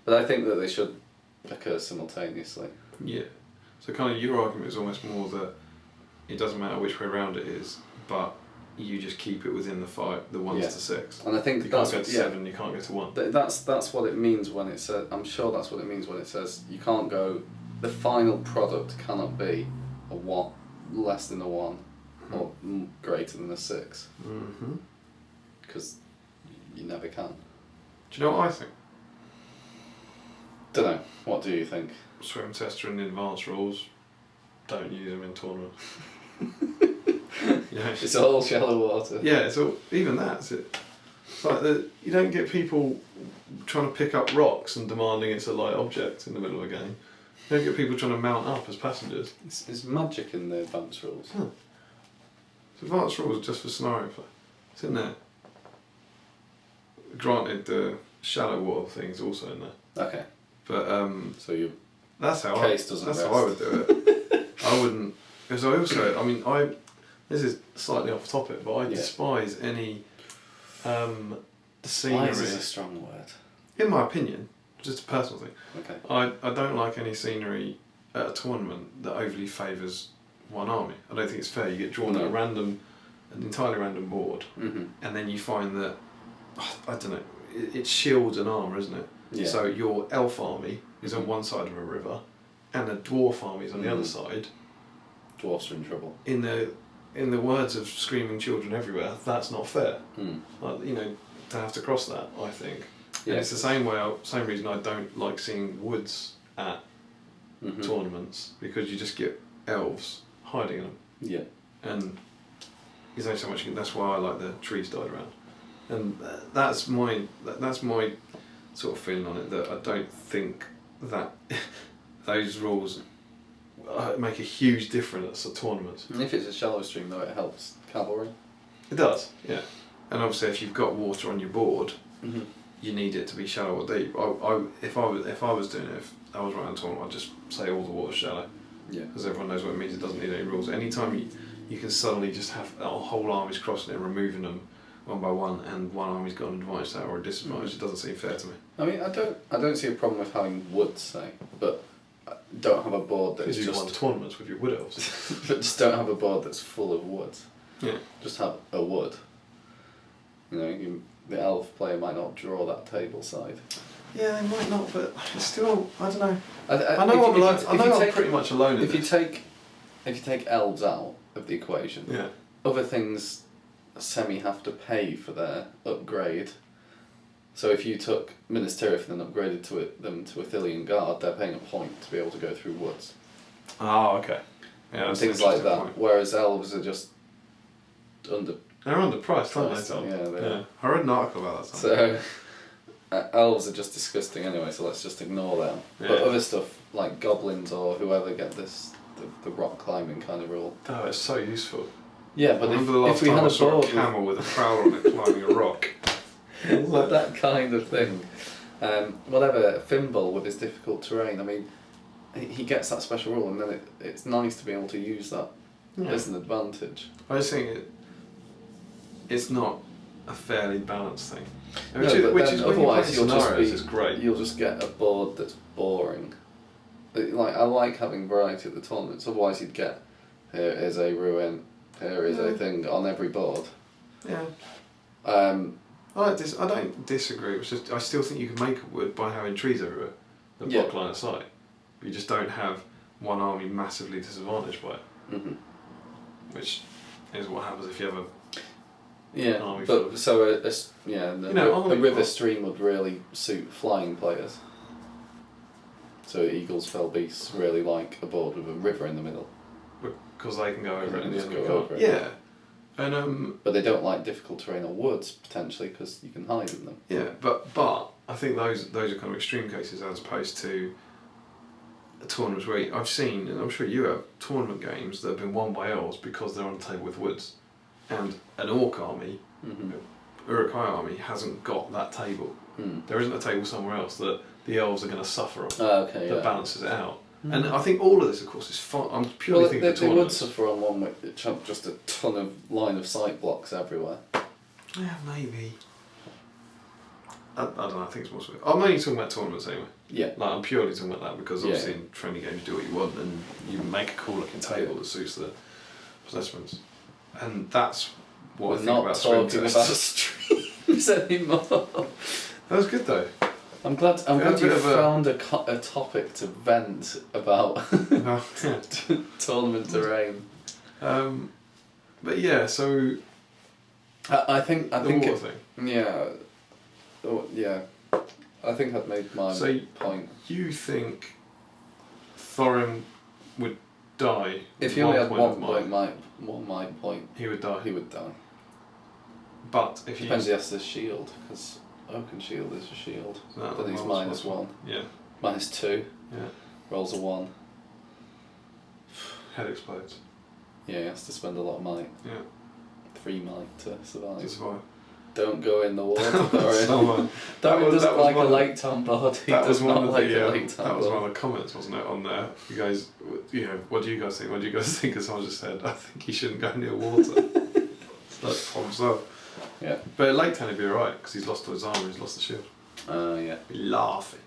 But I think that they should occur simultaneously. Yeah. So kind of your argument is almost more that it doesn't matter which way around it is, but you just keep it within the 5, the 1s to 6. And I think you can't go to 7, you can't go to 1. That's what it means when it says, I'm sure that's what it means when it says you can't go, the final product cannot be a 1, less than a 1, or greater than a 6. Because you never can. Do you know what I think? Don't know. What do you think? Swim tester and advanced rules, don't use them in tournaments. It's all shallow water. Yeah, it's all, even that. It's like you don't get people trying to pick up rocks and demanding it's a light object in the middle of a game. You don't get people trying to mount up as passengers. It's magic in the advanced rules. It's advanced rules just for scenario play. It's in there. Granted, the shallow water thing's also in there. Okay. But so you. That's how case doesn't that's rest. how I would do it. I wouldn't, because I also, I mean, this is slightly off topic, but I despise any scenery. Wise is a strong word. In my opinion, just a personal thing. Okay. I don't like any scenery at a tournament that overly favours one army. I don't think it's fair. You get drawn at an entirely random board, and then you find that, I don't know, it's shields and armour, isn't it? Yeah. So your elf army is on one side of a river, and the dwarf army is on the other side. Dwarfs are in trouble. In the words of screaming children everywhere, that's not fair. Like, you know, to have to cross that, I think. Yeah. And it's the same reason I don't like seeing woods at tournaments, because you just get elves hiding in them. Yeah. And there's only so much. That's why I like the trees dyed around. And that's my sort of feeling on it, that I don't think that those rules make a huge difference at tournaments. And if it's a shallow stream, though, it helps cavalry. It does, yeah. And obviously, if you've got water on your board, you need it to be shallow or deep. If I was doing it, if I was running a tournament, I'd just say all the water's shallow. Yeah. Because everyone knows what it means. It doesn't need any rules. Anytime you can suddenly just have whole armies crossing it and removing them one by one, and one army's got an advantage to that or a disadvantage, it doesn't seem fair to me. I mean, I don't see a problem with having wood, say, but don't have a board that is just... just... you won tournaments with your wood elves. But just don't have a board that's full of wood. Yeah. Just have a wood. You know, the elf player might not draw that table side. Yeah, they might not, but still, I don't know. I know I'm pretty much alone in if this. If you take elves out of the equation, yeah, other things semi have to pay for their upgrade. So if you took Minas Tirith and then upgraded them to Athelian Guard, they're paying a point to be able to go through woods. Oh, okay. Yeah, and things like that. Point. Whereas elves are just under... They're underpriced, aren't they, Tom? Yeah, they are. I read an article about that. So, elves are just disgusting anyway, so let's just ignore them. Yeah. But other stuff, like goblins or whoever, get the rock climbing kind of rule. Oh, it's so useful. Yeah, but if we had a board... a camel with a trowel on it climbing a rock. Like that kind of thing. Whatever, Fimble with his difficult terrain, I mean, he gets that special rule, and then it's nice to be able to use that as an advantage. I just think it's not a fairly balanced thing. Which is otherwise you'll just get a board that's boring. Like, I like having variety at the tournaments, otherwise you'd get, here is a ruin, here is a thing on every board. Yeah. I don't disagree. It's just I still think you can make a wood by having trees everywhere that block line of sight. You just don't have one army massively disadvantaged by it. Which is what happens if you have an army full of... So a river stream would really suit flying players. So Eagles, Fell Beasts really like a board with a river in the middle. Because they can go over it and just the go enemy over can't. it. Yeah. And, but they don't like difficult terrain or woods, potentially, because you can hide in them. Yeah, but I think those are kind of extreme cases as opposed to tournaments where I've seen, and I'm sure you have, tournament games that have been won by elves because they're on a table with woods. And an orc army, Uruk-hai army, hasn't got that table. There isn't a table somewhere else that the elves are going to suffer on that balances it out. And I think all of this, of course, is fun. I'm purely thinking they would suffer on one with just a ton of line of sight blocks everywhere. Yeah, maybe. I don't know, I think it's more sort of... I'm only talking about tournaments anyway. Yeah. Like, I'm purely talking about that because obviously in friendly games you do what you want and you make a cool looking table that suits the assessments. And that's what I think about swim We're not talking about streams anymore. That was good though. I'm glad you found a topic to vent about tournament terrain. But yeah, so I think the water thing. Yeah. Oh, yeah. I think I've made my point. You think Thorin would die? If he only had one point, he would die. He would die. But if depends, he has the shield, because Oaken Shield is a shield. Then he's -1. Yeah. -2. Yeah. Rolls a 1. Head explodes. Yeah, he has to spend a lot of might. Yeah. 3 might to survive. To Don't go in the water, Thorin. That doesn't like a lake town board. He does not like a lake town board. That was one of the comments, wasn't it, on there? You guys, what do you guys think? What do you guys think? Because someone just said, I think he shouldn't go near water. That's problem solved. Yeah. But at Lake Town he'd be alright, because he's lost all his armour, he's lost the shield. Yeah. He'd be laughing.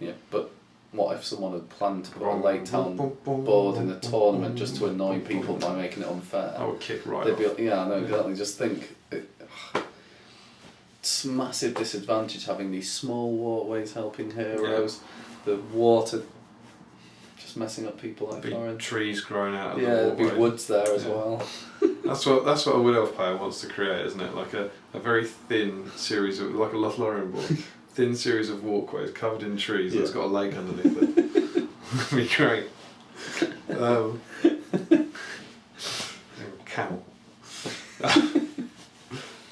Yeah, but what if someone had planned to put a Lake Town board in a tournament just to annoy people by making it unfair? I would kick right They'd off. be, yeah, I know, exactly. Just think, it's a massive disadvantage having these small walkways helping heroes, the water just messing up people like Big trees growing out of the there'd walkway. be woods there as well. That's what a Wood Elf player wants to create, isn't it? Like a very thin series of, like a Lothlorien board, thin series of walkways covered in trees that's got a lake underneath it. That'd be great. Camel.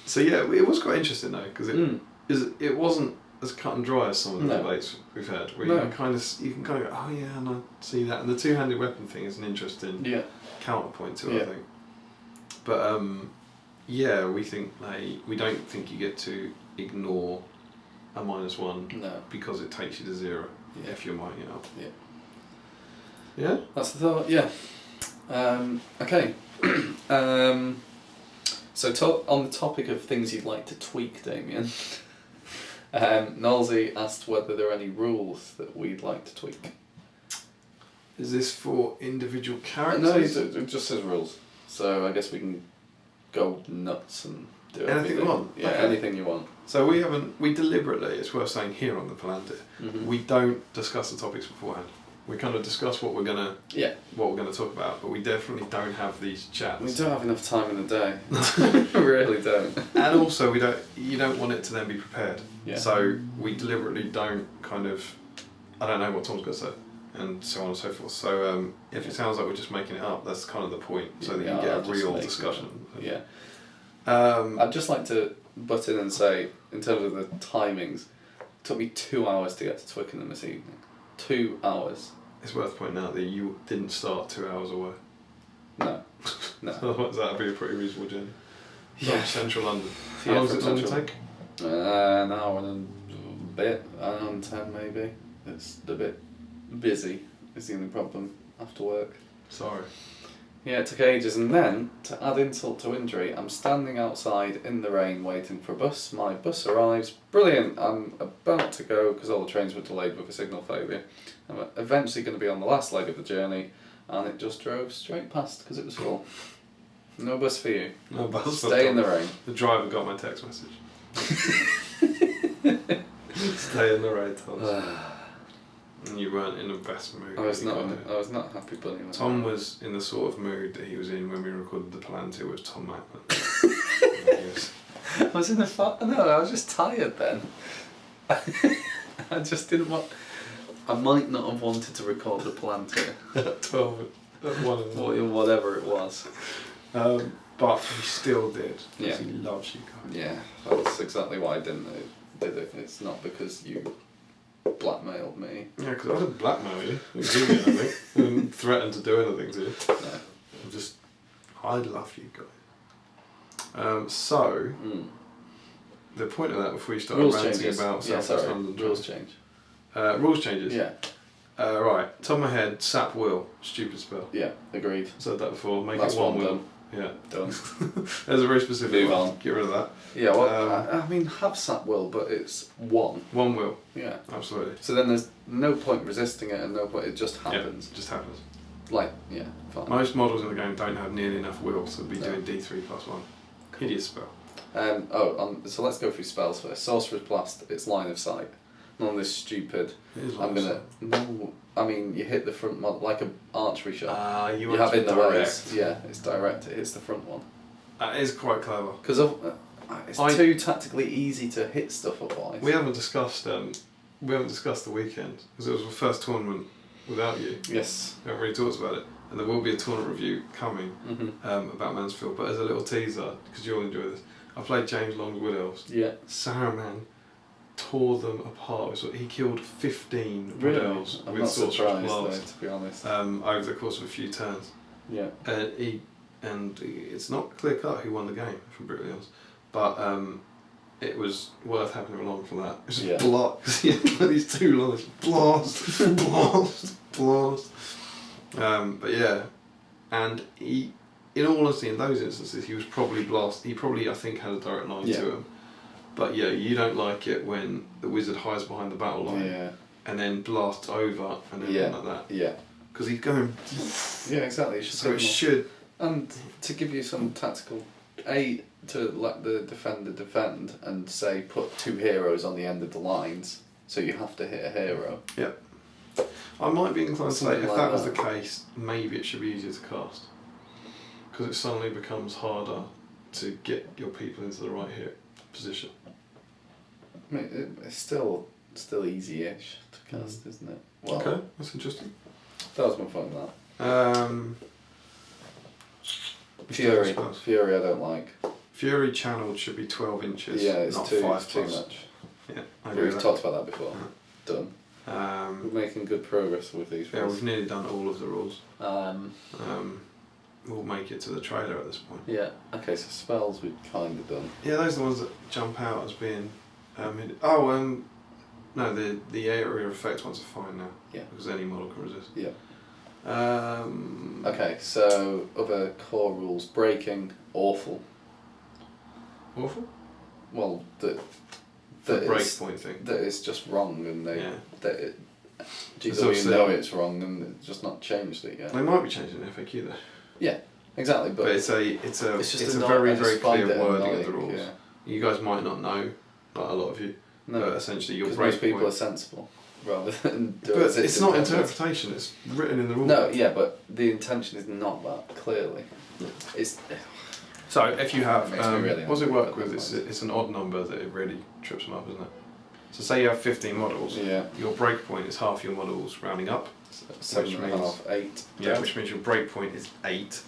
So yeah, it was quite interesting though, because it wasn't as cut and dry as some of the debates we've had, where you can kind of go, oh yeah, and I see that, and the two-handed weapon thing is an interesting counterpoint to it, I think. But yeah, we don't think you get to ignore a -1 because it takes you to 0 if you're mining it up. Yeah, that's the thought. Yeah. Okay. So on the topic of things you'd like to tweak, Damian, Nolsey asked whether there are any rules that we'd like to tweak. Is this for individual characters? No, it just says rules. So I guess we can go nuts and do anything you want. Yeah, anything you want. So we deliberately, it's worth saying here on the Palantir, we don't discuss the topics beforehand. We kind of discuss what we're gonna talk about, but we definitely don't have these chats. We don't have enough time in the day. We really don't. And also, you don't want it to then be prepared. Yeah. So we deliberately don't I don't know what Tom's going to say, and so on and so forth. So if it sounds like we're just making it up, that's kind of the point, so that you get a real discussion. Yeah. I'd just like to butt in and say, in terms of the timings, it took me 2 hours to get to Twickenham this evening. 2 hours. It's worth pointing out that you didn't start 2 hours away. No. Otherwise that'd be a pretty reasonable journey. Yeah. From central London. How long does it normally take? An hour and a bit, around 10 maybe. It's a bit busy, is the only problem after work. Sorry. Yeah, it took ages, and then, to add insult to injury, I'm standing outside in the rain waiting for a bus. My bus arrives, brilliant, I'm about to go because all the trains were delayed with a signal failure. I'm eventually going to be on the last leg of the journey, and it just drove straight past because it was full. No bus for you. No bus. Stay in the rain. The driver got my text message. Stay in the rain, Tom. And you weren't in the best mood. I was not happy bunny. Tom was in the sort of mood that he was in when we recorded the Palantir with Tom Macklin. I was in I was just tired then. I just didn't want... I might not have wanted to record the Palantir. At 12, at 1 in the morning. Whatever it was. But he still did. Yeah. He loves you guys. Yeah, that's exactly why I did it. It's not because you blackmailed me. Yeah, because I didn't blackmail you. I didn't do anything. I didn't threaten to do anything to you. No. I love you guys. The point of that before you start ranting about South West London. Rules change. Rules changes? Yeah. Right, top of my head, sap will, stupid spell. Yeah, agreed. Said that before, make That's it one one will. done. Yeah. Done. There's a very specific Move one. on. Get rid of that. Yeah, well, I mean, have sap will, but it's one. One will. Yeah. Absolutely. So then there's no point resisting it and no point, it just happens. Yeah, it just happens. Like, yeah, fine. Most models in the game don't have nearly enough will to be doing D3+1. Cool. Hideous spell. So let's go through spells first. Sorcerer's Blast, it's line of sight. None of this stupid. It is you hit the front mod like an archery shot. You have in the direct. ways. Yeah, it's direct. It hits the front one. That is quite clever. Because it's too tactically easy to hit stuff otherwise. We haven't discussed the weekend because it was the first tournament without you. Yes. We haven't really talked about it, and there will be a tournament review coming about Mansfield. But as a little teaser, because you'll enjoy this, I played James Long's Wood Elves. Yeah. Saruman tore them apart. He killed 15 Wood elves I'm with not Sorcerer's surprised, Blast, though, to be honest. over the course of a few turns. Yeah. And it's not clear cut who won the game, if I'm brutally honest, but it was worth having him along for that. It was just blast. He had these two lines, blast, blast, blast. But yeah, and he, in all honesty, in those instances, he was probably blast. He probably, I think, had a direct line to him. But yeah, you don't like it when the wizard hides behind the battle line. Yeah. and then blasts over and then like that. Yeah. Because he's going. Yeah, exactly. So it should. And to give you some tactical, to let the defender defend and say put 2 heroes on the end of the lines, so you have to hit a hero. Yeah. I might be inclined to say if Something that like was the case, maybe it should be easier to cast. Because it suddenly becomes harder to get your people into the right hit position. I mean, it's still easy-ish to cast, isn't it? Well, Okay, that's interesting. that was my point with that. Fury I don't like. Fury channeled should be 12 inches. Yeah, it's not too 5 too plus. much. Yeah, I agree We've with talked about that before. Uh-huh. Done. We're making good progress with these Yeah, rules. we've nearly done all of the rules. We'll make it to the trailer at this point. Yeah. Okay, so spells we've kind of done. Yeah, those are the ones that jump out as being. No, the area effect ones are fine now. Yeah. Because any model can resist. Yeah. Um, Okay, so other core rules: breaking, awful. Awful? Well, The that breakpoint thing. that it's just wrong, and they Yeah. that it, It's GW obviously- know it's wrong, and it's just not changed it yet. They might be changing the FAQ though. Yeah, exactly. But It's a just very I very just find clear it wording of annoying, the rules. Yeah. You guys might not know, not a lot of you. No, But essentially your because most people are breakpoint. sensible, rather than. Do But it's not independent. interpretation. It's written in the rules. No, yeah, but the intention is not that clearly. It's So if you have, It makes me really what does it angry work at with? that It's an odd number that it really trips them up, isn't it? So say you have 15 models. yeah. Your breakpoint is half your models rounding up. 7.5, 8. Yeah, which means your breakpoint is 8.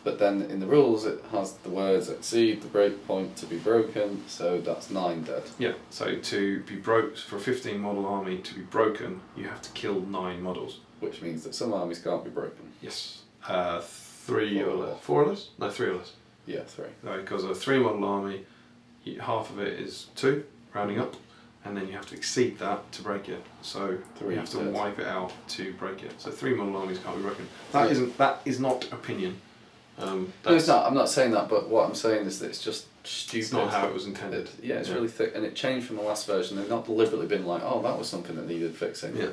But then in the rules it has the words exceed the break point to be broken, so that's 9 dead. Yeah. So to be broke for a 15 model army to be broken, you have to kill 9 models. Which means that some armies can't be broken. Yes. 3 Four or or less. less. 4 or less? No, 3 or less. Yeah, 3. Because a 3 model army, half of it is 2, rounding up, and then you have to exceed that to break it. So 3 you have to dead. wipe it out to break it. So 3 model armies can't be broken. Yeah. That is not opinion. No, it's not. I'm not saying that, but what I'm saying is that it's just stupid. It's not how it was intended. Yeah, it's really thick, and it changed from the last version. They've not deliberately been like, oh, that was something that needed fixing. Yeah.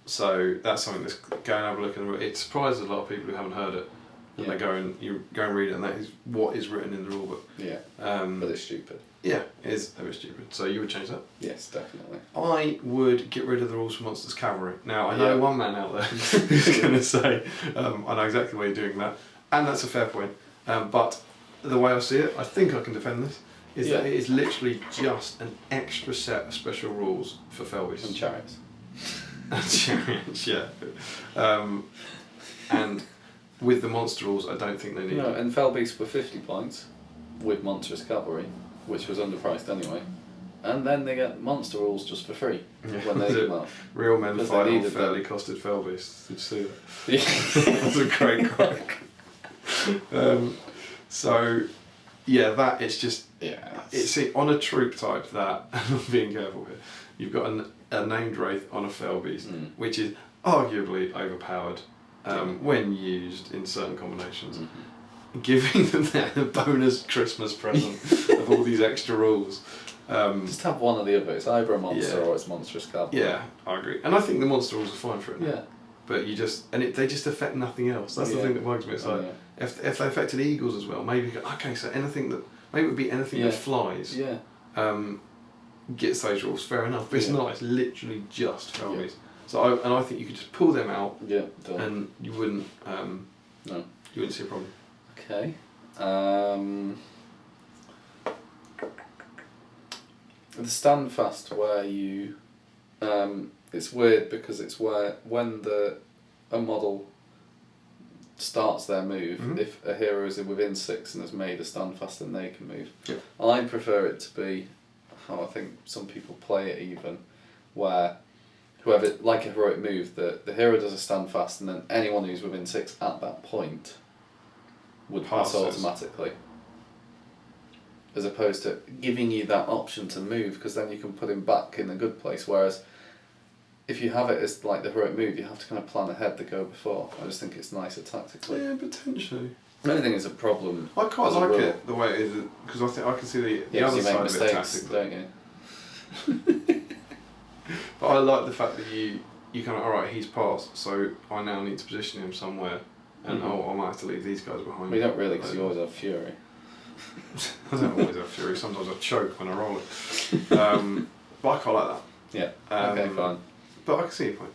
So that's something that's go and have a look in the. It surprises a lot of people who haven't heard it, and Yeah. you go and read it, and that is what is written in the rule book. Yeah. But it's stupid. Yeah, it is a bit stupid. So you would change that? Yes, definitely. I would get rid of the rules for Monsters Cavalry. Now, I know Yeah. one man out there who's going to say, I know exactly why you're doing that, and that's a fair point. But the way I see it, I think I can defend this, is that Yeah. it is literally just an extra set of special rules for Felbeasts. And chariots. And chariots, yeah. And with the monster rules, I don't think they need No, it. and Felbeasts were 50 points with Monstrous Cavalry, which was underpriced anyway. And then they get monster rules just for free when they come out. Real men Because fight they on needed fairly costed Felbeasts. Did you see that? Yeah. That's a great quote. So, yeah, that it's just Yeah. it's on a troop type that I'm being careful here. You've got a named wraith on a Felbeast, which is arguably overpowered when used in certain combinations. Giving them that bonus Christmas present of all these extra rules. Just have one or the other. It's either a monster Yeah. or it's Monstrous Cavalry. Yeah, I agree, and I think the monster rules are fine for it. Now. Yeah. But you just they just affect nothing else. That's the Yeah. thing that bugs me. It's like if they affected eagles as well, maybe okay. So anything that maybe it would be anything that flies. Yeah. Gets those rules. Fair enough, but it's Yeah. not. It's literally just Felbeast. So I think you could just pull them out, Yeah. Done. and you wouldn't No. you wouldn't see a problem. Okay. The standfast where you, it's weird because it's where when a model starts their move, Mhm. if a hero is within 6 and has made a standfast, then they can move. Yep. I prefer it to be how I think some people play it even, where whoever like a heroic move, the hero does a standfast, and then anyone who's within 6 at that point would pass Passes. automatically. As opposed to giving you that option to move, because then you can put him back in a good place. Whereas if you have it as like the heroic move, you have to kind of plan ahead to go before. I just think it's nicer tactically. Yeah, potentially. The only thing is a problem. I quite as a like rule. it the way it is because I think I can see the Yeah, 'cause other you make side of it mistakes, tactically. don't you? But I like the fact that you kind of, alright, he's passed, so I now need to position him somewhere, and I might have to leave these guys behind. We don't really, because you always have Fury. I don't always have Fury, sometimes I choke when I roll it. But I quite like that. Yeah, okay, fine. But I can see your point.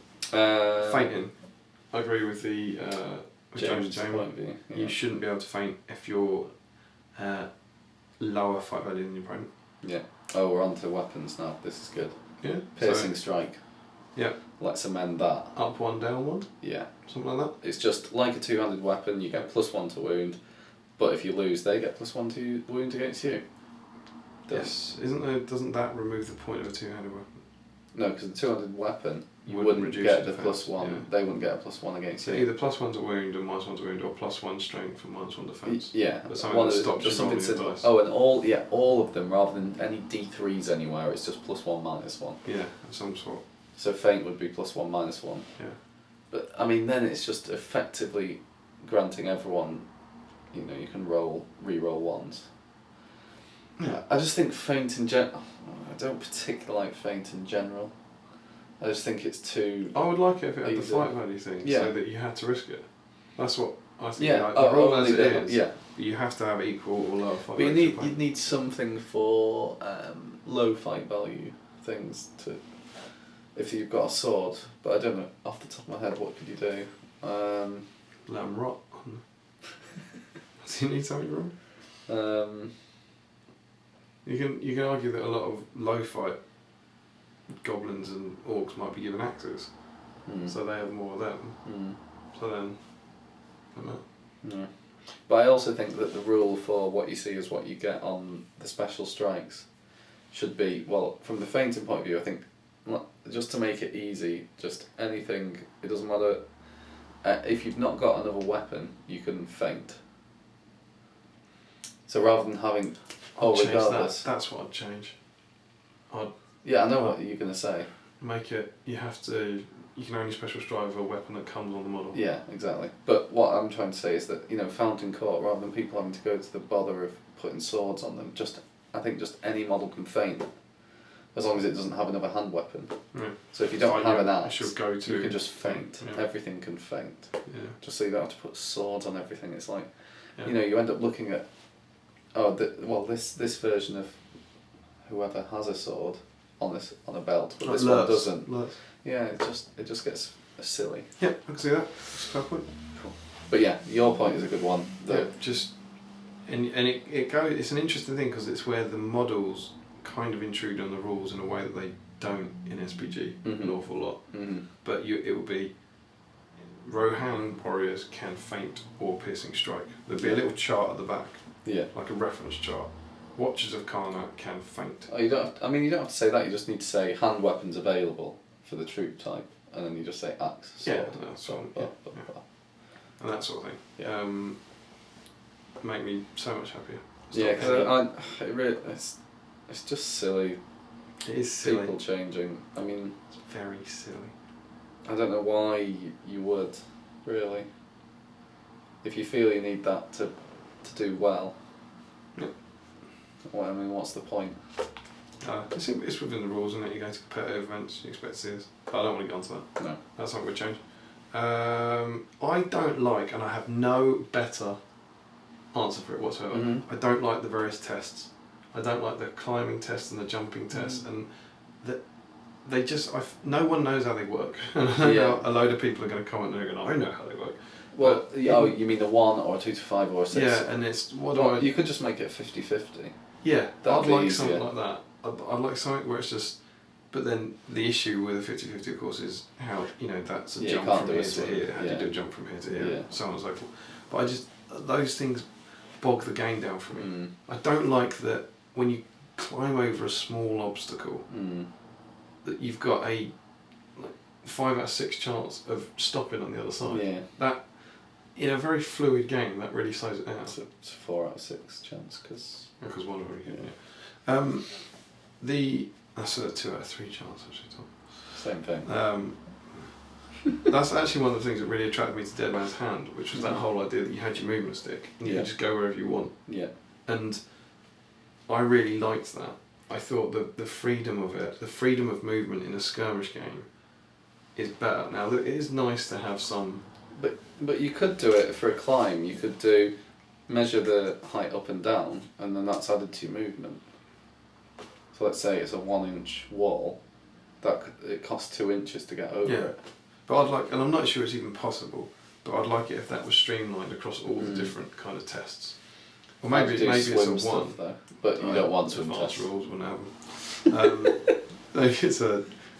Fainting. I agree with the James point of view. Yeah. You shouldn't be able to feint if you're lower fight value than your opponent. Yeah. Oh, we're on to weapons now. This is good. Yeah. Piercing strike. Yeah. Let's amend that. Up one, down one. Yeah. Something like that. It's just like a two-handed weapon. You get +1 to wound, but if you lose, they get +1 to wound against you. Yes. Doesn't that remove the point of a two-handed weapon? No, because the two-handed weapon, you Wouldn't wouldn't reduce get the the defense, +1. yeah. They wouldn't get a +1 against So you. either +1 to wound and -1 to wound, or +1 strength and -1 defense. Yeah, But something one that of the- stops just you rolling something your similar. dice. Oh, and all of them, rather than any D3s anywhere, it's just +1 -1. Yeah, of some sort. So feint would be +1 -1. Yeah. But I mean, then it's just effectively granting everyone, you know, you can re-roll ones. Yeah. I just think feint in general. I don't particularly like feint in general. I just think it's too. I would like it if it had the Easy. fight value thing, Yeah. so that you had to risk it. That's what I think. Yeah. Like, the rule as only it then, is, yeah. you have to have equal or lower fight But value. you'd need something for low fight value things to. If you've got a sword, but I don't know off the top of my head what could you do. Let them rot. Do you need something wrong? You can argue that a lot of low fight goblins and orcs might be given axes, so they have more of them. So then, I don't know. Yeah. But I also think that the rule for what you see is what you get on the special strikes should be, well, from the feinting point of view, I think, just to make it easy, just anything, it doesn't matter, if you've not got another weapon, you can feint. So rather than having, regardless. That's what I'd change. Yeah, I know what you're going to say. Make it, you can only special strike with a weapon that comes on the model. Yeah, exactly. But what I'm trying to say is that, you know, Fountain Court, rather than people having to go to the bother of putting swords on them, I think just any model can feint, as long as it doesn't have another hand weapon. Yeah. So if you don't have an axe, you can just feint. Yeah. Everything can feint. Yeah. Just so you don't have to put swords on everything. It's like, Yeah. you know, you end up looking at, this version of whoever has a sword on a belt, but this one doesn't. Yeah, it just gets silly. Yeah, I can see that. Fair point. Cool. But yeah, your point is a good one. Yeah, it's an interesting thing because it's where the models kind of intrude on the rules in a way that they don't in SPG an awful lot. Mm-hmm. But it would be Rohan warriors can feint or piercing strike. There'd be a little chart at the back, like a reference chart. Watchers of Karnak can feint. Oh, you don't have to say that. You just need to say hand weapons available for the troop type, and then you just say axe, sword, and that sort of thing. Yeah. Make me so much happier. Yeah, because it's just silly. It is silly. People changing. I mean, it's very silly. I don't know why you would, really. If you feel you need that to do well. Yeah. Well, I mean, what's the point? It's within the rules, isn't it? You go to competitive events, you expect to see this. But I don't want to get onto that. No. That's not going to change. I don't like, and I have no better answer for it whatsoever. Mm-hmm. I don't like the various tests. I don't like the climbing test and the jumping test, and they just. No one knows how they work. And I know a load of people are going to comment and they're going, I know how they work. Well, you mean the 1 or 2 to 5 or 6? Yeah, and it's you could just make it 50-50. Yeah, That'd I'd be like easier. something like that. I'd like something where it's just. But then the issue with a 50-50, of course, is how that's a jump from here to here. How do you do a jump from here to here? So on and so forth. But those things bog the game down for me. I don't like that when you climb over a small obstacle that you've got a 5 out of 6 chance of stopping on the other side. Yeah. That in a very fluid game that really slows it down. It's a 4 out of 6 chance because one of them. Yeah. That's a 2 out of 3 chance actually, Tom. Same thing. That's actually one of the things that really attracted me to Dead Man's Hand, which was that whole idea that you had your movement stick and you could just go wherever you want. Yeah. And I really liked that. I thought the freedom of it, the freedom of movement in a skirmish game, is better. Now it is nice to have some. But you could do it for a climb. You could measure the height up and down, and then that's added to your movement. So let's say it's a 1 inch wall, it costs 2 inches to get over it. But I'd like, and I'm not sure it's even possible, but I'd like it if that was streamlined across all the different kind of tests. Or maybe it's a 1. Stuff, though, but you don't want swim advanced tests. rules wouldn't have them. Maybe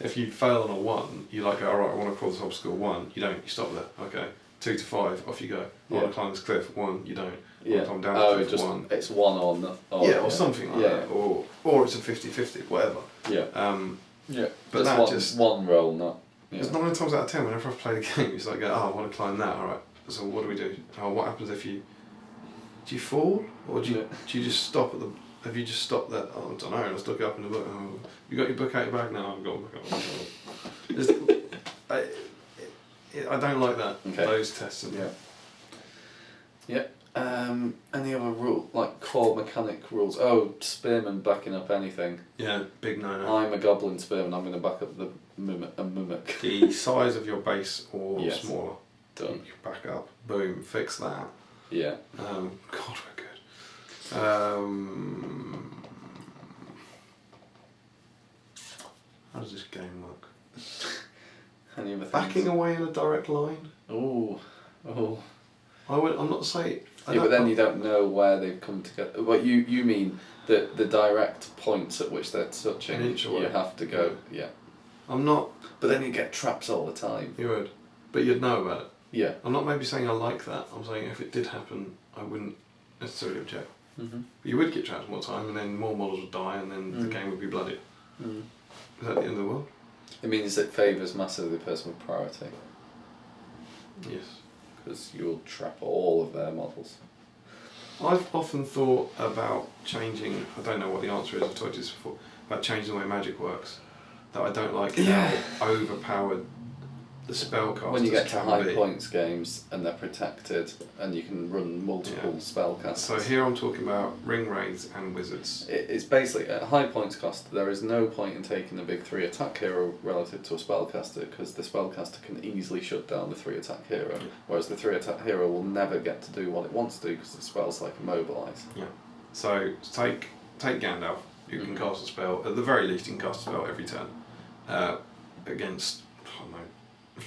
if you fail on a 1, you like, alright, I want to crawl this obstacle 1. You don't. You stop there. Okay. 2 to 5, off you go. I want to climb this cliff 1. You don't. Yeah. Climb down the cliff 1. It's 1 or nothing. Or something like that. Or it's a 50-50, whatever. Yeah. But just that just one roll, not. Yeah. Because 9 times out of 10, whenever I've played a game, it's like, I want to climb that. Alright. So what do we do? What happens if you? Do you fall, or do you just stop at the? Have you just stopped that? I don't know. Let's look it up in the book. You got your book out your bag now. I've got my book out. I don't like that. Okay. Those tests. Yeah. Any other rule, like core mechanic rules? Oh, spearman backing up anything. Yeah, big no. I'm a goblin spearman. I'm going to back up the mimic. The size of your base or smaller. Done. You can back up. Boom. Fix that. Yeah. God, we're good. How does this game work? Any other things? Backing away in a direct line. Oh. I'm not saying. But then you don't know where they've come together. What you mean the direct points at which they're touching? An inch away. You have to go. Yeah. I'm not. But then you get traps all the time. You would, but you'd know about it. Yeah. I'm not maybe saying I like that. I'm saying if it did happen, I wouldn't necessarily object. Mm-hmm. But you would get trapped more time, and then more models would die, and then the game would be bloody. Is that the end of the world? It means it favours massively the person with priority. Yes. Because you'll trap all of their models. I've often thought about changing. I don't know what the answer is. I've told you this before about changing the way magic works. That I don't like how overpowered the spellcasters when you get to can high be. points games and they're protected and you can run multiple spellcasters. So here I'm talking about ring wraiths and wizards. It's basically at high points cost. There is no point in taking a big 3 attack hero relative to a spellcaster because the spellcaster can easily shut down the 3 attack hero, whereas the 3 attack hero will never get to do what it wants to do because the spell's like immobilise. Yeah. So take Gandalf. You can cast a spell. At the very least, you can cast a spell every turn against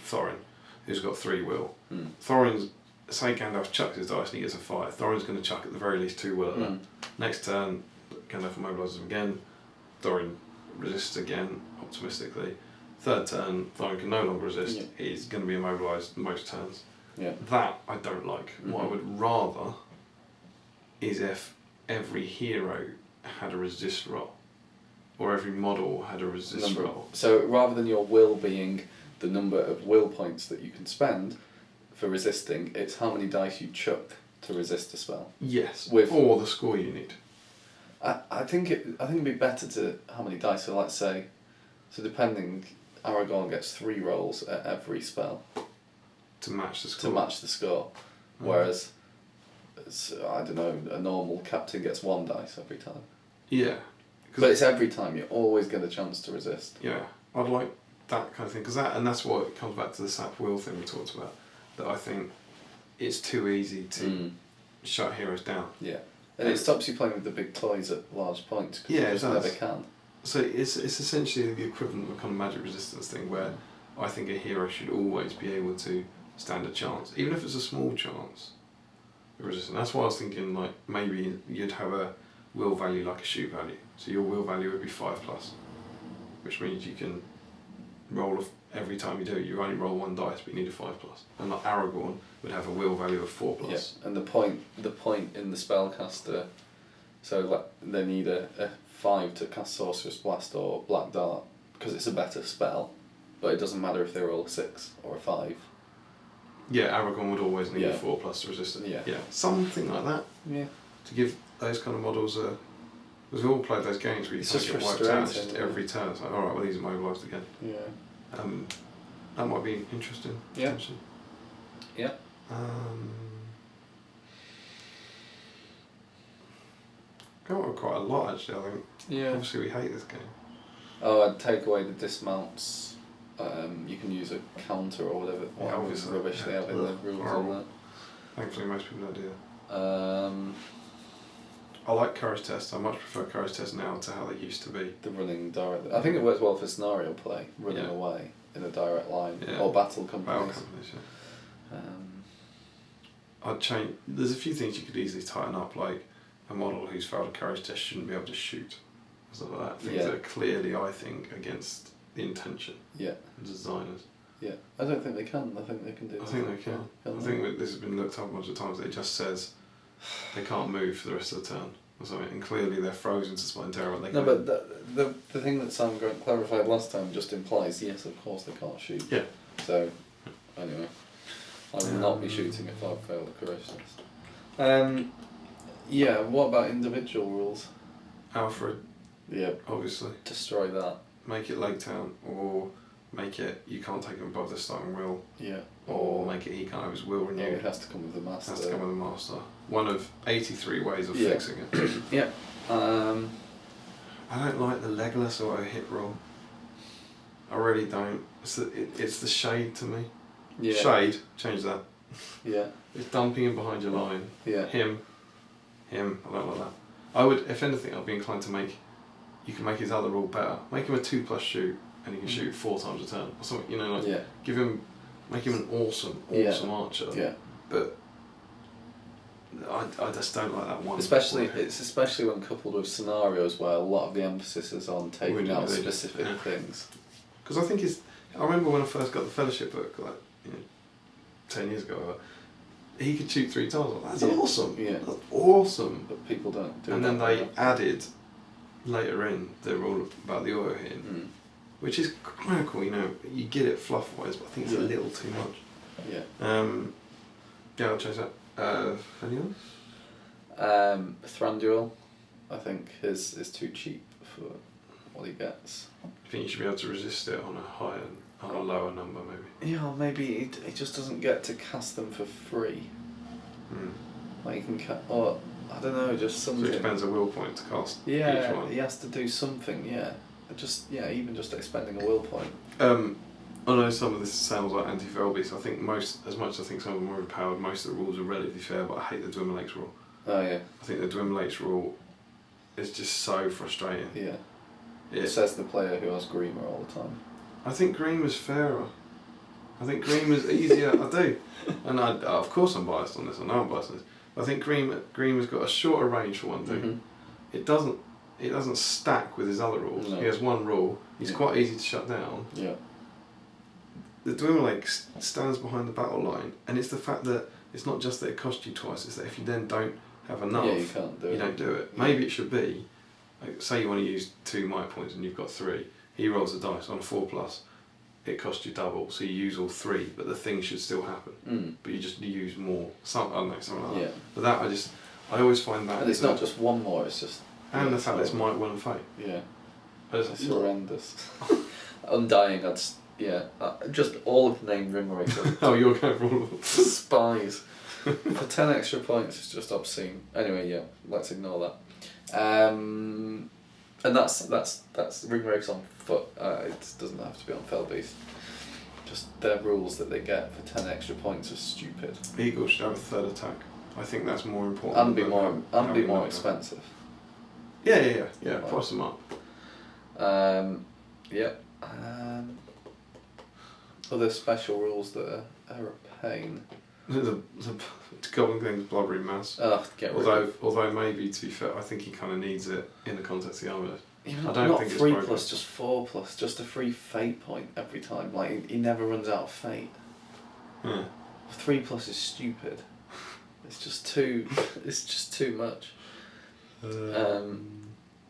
Thorin, who's got 3 will. Thorin's, say Gandalf chucks his dice and he gets a 5. Thorin's going to chuck at the very least 2 will at that. Next turn, Gandalf immobilises him again. Thorin resists again, optimistically. Third turn, Thorin can no longer resist. He's going to be immobilised most turns. Yeah. That I don't like. What I would rather is if every hero had a resist roll, or every model had a resist roll. So rather than your will being the number of will points that you can spend for resisting, it's how many dice you chuck to resist a spell. Yes. With or the score you need. I think it'd be better to how many dice. So let's say, depending, Aragorn gets 3 rolls at every spell To match the score. to match the score, whereas I don't know, a normal captain gets 1 dice every time. Yeah. But it's every time you always get a chance to resist. Yeah, I'd like that kind of thing because that's what it comes back to the sap wheel thing we talked about. That I think it's too easy to shut heroes down. Yeah, and it stops you playing with the big toys at large points. Cause Yeah, you it just does. never can. So it's essentially the equivalent of a kind of magic resistance thing where I think a hero should always be able to stand a chance, even if it's a small chance. Resistance. That's why I was thinking like maybe you'd have a will value like a shoot value. So your will value would be 5+, which means you can roll every time you do it. You only roll 1 dice, but you need a 5+. And like Aragorn would have a will value of 4+. Yeah, and the point in the spellcaster, so like they need a 5 to cast Sorcerer's Blast or Black Dart because it's a better spell, but it doesn't matter if they roll a 6 or a 5. Yeah, Aragorn would always need a 4+ to resist it. Yeah, something like that. Yeah. To give those kind of models a. Because we all played those games where you kind of get wiped out just every turn. It's like, alright, well, these are mobilised again. Yeah. That might be interesting. Yeah. Potentially. Come up with quite a lot actually. I think. Yeah. Obviously, we hate this game. Oh, I'd take away the dismounts. You can use a counter or whatever. Yeah, obviously. Rubbish they have in the rules Horrible. on Thankfully, most people don't do that. that. I like courage tests. I much prefer courage tests now to how they used to be. The running direct. I think it works well for scenario play, running Yeah. away in a direct line, Yeah. or battle Battle companies. companies, yeah. Um, I'd change. There's a few things you could easily tighten up, like a model who's failed a courage test shouldn't be able to shoot. Stuff like that. Things Yeah. that are clearly, I think, against the intention yeah, of designers. yeah. I don't think they can. I think they can do. I think they can. I think that this has been looked up a bunch of times. It just says they can't move for the rest of the turn or something, and clearly they're frozen to spot and terror. They No, can- but the thing that Sam clarified last time just implies yes, of course they can't shoot. Yeah. So, anyway, I will not be shooting if I fail the courage test. Yeah. What about individual rules? Alfred, Yeah. obviously, Destroy that. make it Lake Town, or make it you can't take him above the starting will, Yeah. or make it he can't have his will Or renewed. it has to come with the master. Has to come with a master. One of 83 ways of Yeah. fixing it. Yeah. I don't like the Legolas or a hit roll. I really don't. It's the shade to me. Yeah. Shade, change that. Yeah. It's dumping him behind your line. Yeah. Him, I don't like that. I would, if anything, I'd be inclined to make, you can make his other rule better. Make him a 2+ shoot and he can shoot 4 times a turn. Or something, like, Yeah. make him an awesome Yeah. archer. Yeah. But I just don't like that one. Especially when coupled with scenarios where a lot of the emphasis is on taking Winning out villages, specific yeah. things. Because I think I remember when I first got the fellowship book, 10 years ago, he could shoot 3 times. That's Yeah. awesome. Yeah. That's awesome. But people don't do And that then very they often. added later in the rule about the auto hitting, Mm. which is kind of cool. You get it fluff wise, but I think it's a Yeah. little too much. Yeah. Yeah, I'll change that. Anyone? Thranduil, I think, is too cheap for what he gets. I think you should be able to resist it on a lower number, maybe. Yeah, or maybe he just doesn't get to cast them for free. Mm. Like he can or I don't know, just So something. it spends a will point to cast Yeah, each one. he has to do something. Yeah, even just expending a will point. I know some of this sounds like anti-feral beasts. I think as much as I think some of them are empowered, most of the rules are relatively fair, but I hate the Dwimmer Lakes rule. Oh yeah. I think the Dwimmer Lakes rule is just so frustrating. Yeah. It Says the player who has Grima all the time. I think Green was fairer. I think Green was easier. I do, and of course I'm biased on this. I know I'm biased on this. But I think Green has got a shorter range for one thing. Mm-hmm. It doesn't stack with his other rules. No. He has one rule. He's Yeah. quite easy to shut down. Yeah. The Dwimmer Lake stands behind the battle line, and it's the fact that it's not just that it costs you twice. It's that if you then don't have enough, Yeah, you can't do it. you don't do it. Yeah. Maybe it should be, like, say you want to use 2 might points and you've got 3. He rolls the dice on a 4+. It costs you double, so you use all 3, but the thing should still happen. Mm. But you just use more. I don't know, something like Yeah. that. But that I always find that. And it's not just one more. It's just. And the it's fact that it's more. might, will, and fate. Yeah. It's It's horrendous. Undying. Just all of the named ring races. Oh, you're going for all of them. Spies. For 10 extra points, it's just obscene. Anyway, yeah, let's ignore that. And that's ring rakes on foot. It doesn't have to be on fell beast. Just their rules that they get for 10 extra points are stupid. Eagle should have a 3rd attack. I think that's more important. And be than more having that. expensive. Yeah. Yeah. Price them up. Yep. Other special rules that are a pain. The Goblin King's Blubbery Mass. Oh, get rid of. Although maybe to be fair, I think he kind of needs it in the context of the armor. Even I don't not think it's 3+, broken. just 4+, just a free fate point every time. Like he never runs out of fate. Yeah. 3+ is stupid. It's just too. It's just too much.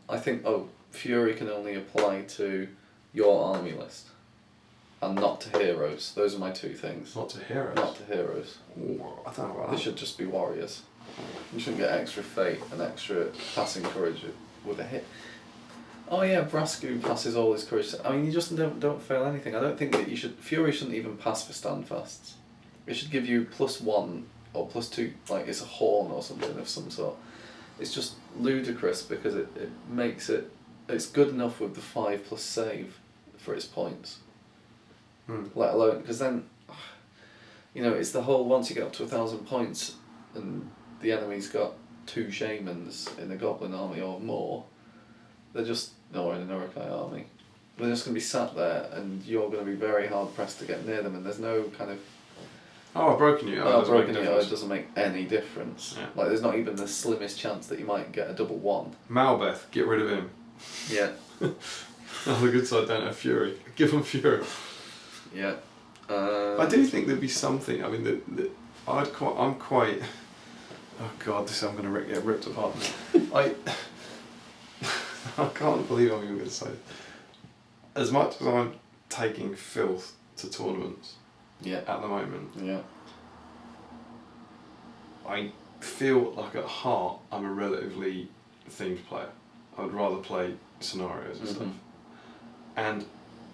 I think Fury can only apply to your army list, and not to heroes. Those are my 2 things. Not to heroes. Not to heroes. Ooh, I don't know about They that. should just be warriors. You shouldn't get extra fate and extra passing courage with a hit. Oh yeah, Brasku passes all his courage. I mean, you just don't fail anything. I don't think that you should. Fury shouldn't even pass for standfasts. It should give you +1 or +2, like it's a horn or something of some sort. it's just ludicrous because it makes it's good enough with the 5+ save for its points. Let alone, because then, you know, it's the whole, once you get up to 1,000 points and the enemy's got 2 shamans in a goblin army or more, they're just, or in an Urukai army, they're just going to be sat there and you're going to be very hard pressed to get near them, and there's no kind of, I've broken you. it doesn't make any difference. Yeah. Like, there's not even the slimmest chance that you might get a double 1. Malbeth, get rid of him. Yeah. On the good side, don't have Fury. Give them Fury. Yeah. I do think there'd be something. I mean, I'm quite. Oh God, I'm going to get ripped apart. I can't believe I'm even going to say it. As much as I'm taking filth to tournaments. Yeah. At the moment. Yeah. I feel like at heart I'm a relatively themed player. I would rather play scenarios and stuff. And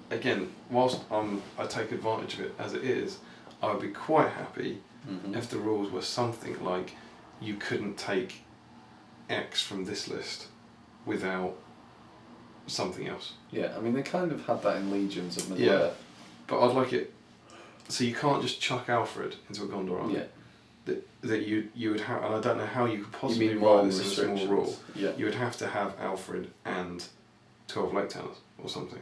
again, whilst I take advantage of it as it is, I would be quite happy if the rules were something like you couldn't take X from this list without something else. Yeah, I mean they kind of had that in Legions of Middle Yeah. Earth. But I'd like it, so you can't just chuck Alfred into a Gondor army. Yeah. That you would have, and I don't know how you could possibly You mean more write this as a small rule. restrictions? Yeah. You would have to have Alfred and 12 Lake Towers or something.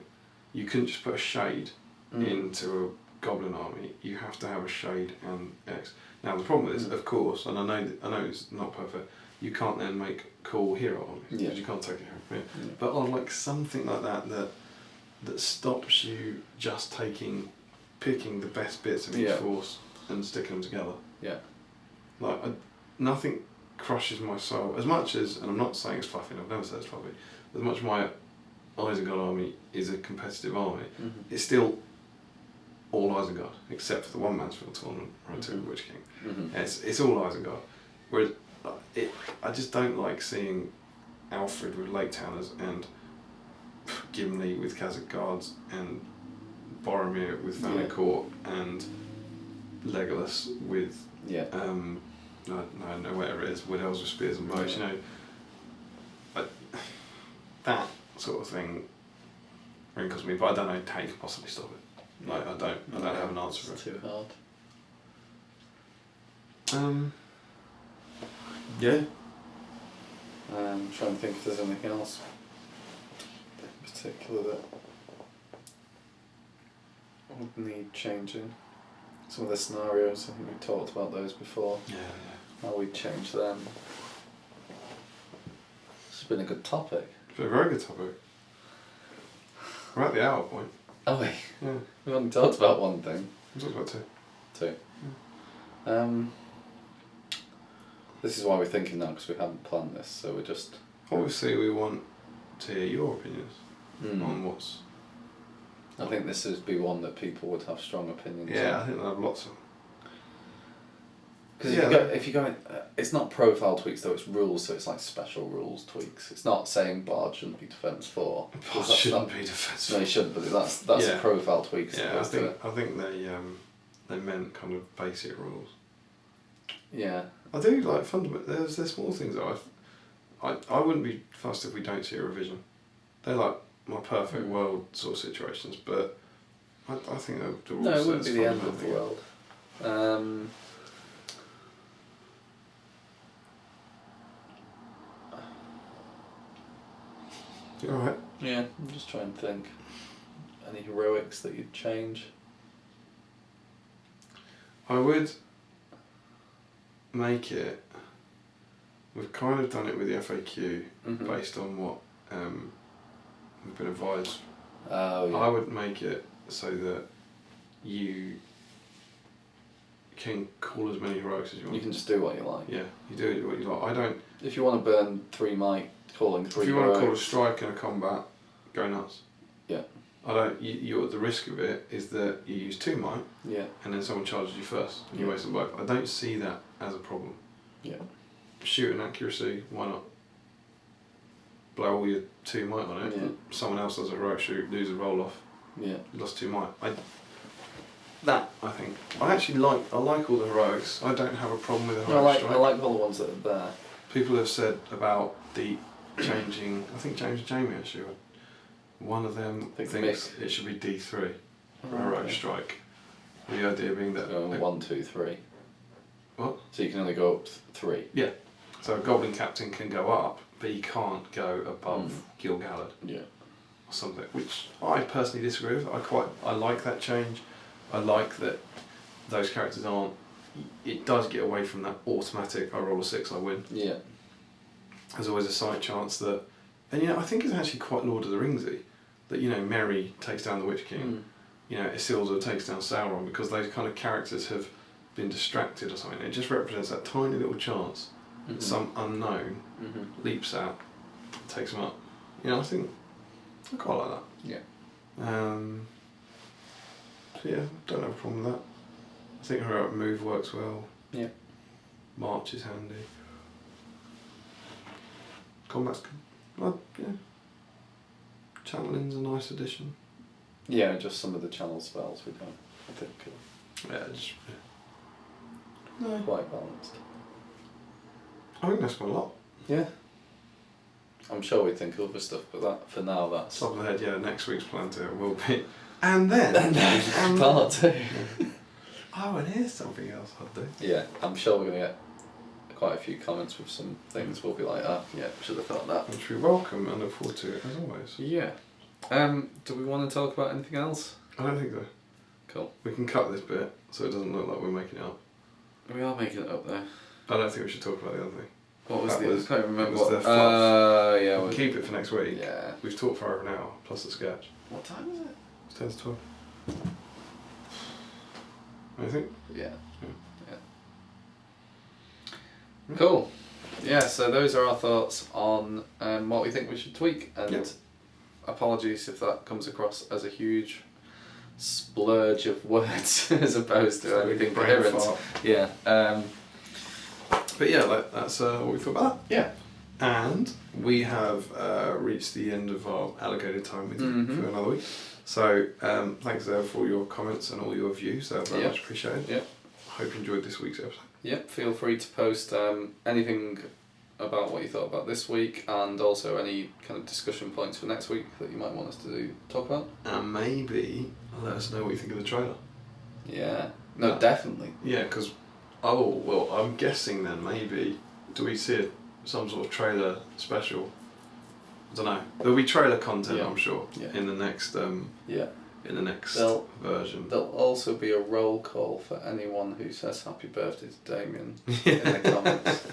You couldn't just put a shade into a goblin army. You have to have a shade and X. Now the problem is, of course, and I know it's not perfect. You can't then make cool hero armies because Yeah. you can't take a hero. Yeah. But on like something like that stops you just picking the best bits of each force and sticking them together. Yeah. Like nothing crushes my soul as much as, and I'm not saying it's fluffy. And I've never said it's fluffy. As much as my Isengard army is a competitive army, it's still all Isengard except for the one Mansfield tournament where I took Witch King. It's all Isengard. Whereas I just don't like seeing Alfred with Lake Towers and Gimli with Khazad Guards and Boromir with Valancourt and Legolas with I don't know whatever it is, Wood Elves with spears and bows. You know, that sort of thing wrinkles me, but I don't know how you could possibly stop it. Like I don't have an answer for it. It's too hard. Yeah. I'm trying to think if there's anything else in particular that would need changing. Some of the scenarios, I think we talked about those before. Yeah. How we'd change them. It's been a good topic. It's been a very good topic. We're at the hour point. Oh wait. Yeah. We've only talked about one thing. We talked about 2. 2. This is why we're thinking now, because we haven't planned this, so we're just... Obviously we want to hear your opinions on what's... I think this would be one that people would have strong opinions on. Yeah, I think they'll have lots of... Because if you go, it's not profile tweaks though, it's rules, so it's like special rules tweaks. It's not saying Bard shouldn't be defense 4. Bard shouldn't be defense 4. No, he shouldn't, but that's a profile tweak. Yeah, I think they meant kind of basic rules. Yeah. I do like fundamental. There's small things that I wouldn't be fussed if we don't see a revision. They're like my perfect world sort of situations, but I think the rules. No, it wouldn't be the end of the world. You alright? Yeah, I'm just trying to think. Any heroics that you'd change? I would make it. We've kind of done it with the FAQ based on what we've been advised. Oh yeah. I would make it so that you can call as many heroics as you want. You can just do what you like. Yeah, you do what you like. I don't. If you want to burn 3 might, calling 3 If you heroics. want to call a strike in a combat, go nuts. Yeah. I don't. You're the risk of it is that you use 2 might. Yeah. And then someone charges you first. And you waste them both. I don't see that as a problem. Yeah. Shooting accuracy, why not? Blow all your 2 might on it. Yeah. Someone else does a heroic shoot, lose a roll off. Yeah. You lost 2 might. I think. I like all the heroics. I don't have a problem with a heroic strike. I like all the ones that are there. people have said about the changing. I think James and Jamie actually. One of them Think thinks it should be D3, Oh, Rogue okay. Strike. The idea being that. 1, 2, 3. What? So you can only go up 3. Yeah. So a Goblin Captain can go up, but he can't go above Gil-galad Yeah. or something, which I personally disagree with. I like that change. I like that those characters aren't. It does get away from that automatic. I roll a 6, I win. Yeah. There's always a slight chance that, and I think it's actually quite Lord of the Ringsy, that Merry takes down the Witch King. Isildur takes down Sauron, because those kind of characters have been distracted or something. It just represents that tiny little chance that some unknown leaps out, takes them up. I think I quite like that. Yeah. So yeah, don't have a problem with that. I think her move works well. Yeah. March is handy. Combat's good. Well, yeah. Channeling's a nice addition. Yeah, just some of the channel spells we don't, I think, No. quite balanced. I think that's quite a lot. Yeah. I'm sure we think of other stuff, but that for now that's Top of the head, yeah. Next week's Palantir will be, and then part 2. Oh, and here's something else I'll do. Yeah, I'm sure we're gonna get quite a few comments with some things. We'll be like, yeah, should have thought that. Which we welcome and look forward to, as always. Yeah. Do we want to talk about anything else? I don't think so. Cool. We can cut this bit so it doesn't look like we're making it up. We are making it up there. I don't think we should talk about the other thing. What was That the other? was- I can't remember. it was What? the fluff. Yeah. We'll keep it for next week. Yeah. We've talked for over an hour, plus the sketch. What time is it? It's 10 to 12. What do you think? Yeah. Yeah. Cool. Yeah, so those are our thoughts on what we think we should tweak, and Yep. apologies if that comes across as a huge splurge of words as opposed to anything Brain coherent. fart. Yeah. But yeah, that's what we thought about that. Yeah. And we have reached the end of our allocated time with you Mhm. for another week. So thanks there for all your comments and all your views. They're very Yeah. much appreciated. Yeah. Hope you enjoyed this week's episode. Yep, feel free to post anything about what you thought about this week, and also any kind of discussion points for next week that you might want us to talk about. And maybe let us know what you think of the trailer. Yeah. No, definitely. Yeah, because, I'm guessing then maybe, do we see some sort of trailer special? I don't know. There'll be trailer content, Yeah. I'm sure, Yeah. in the next Yeah. version. There'll also be a roll call for anyone who says happy birthday to Damian in the comments.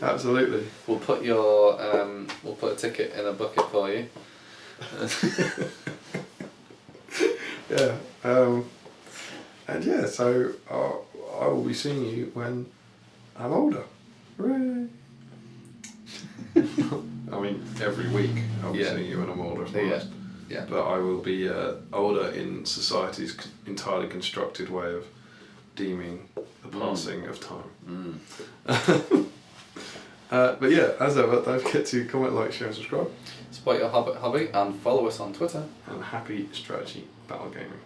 Absolutely. We'll put we'll put a ticket in a bucket for you. Yeah. And yeah, so I will be seeing you when I'm older. Hooray! I mean, every week I'll be Yeah. seeing you when I'm older. Yeah. Yeah. But I will be older in society's entirely constructed way of deeming the passing of time. But yeah, as ever, don't forget to comment, like, share and subscribe. Support your Hobbit hobby and follow us on Twitter. And happy strategy battle gaming.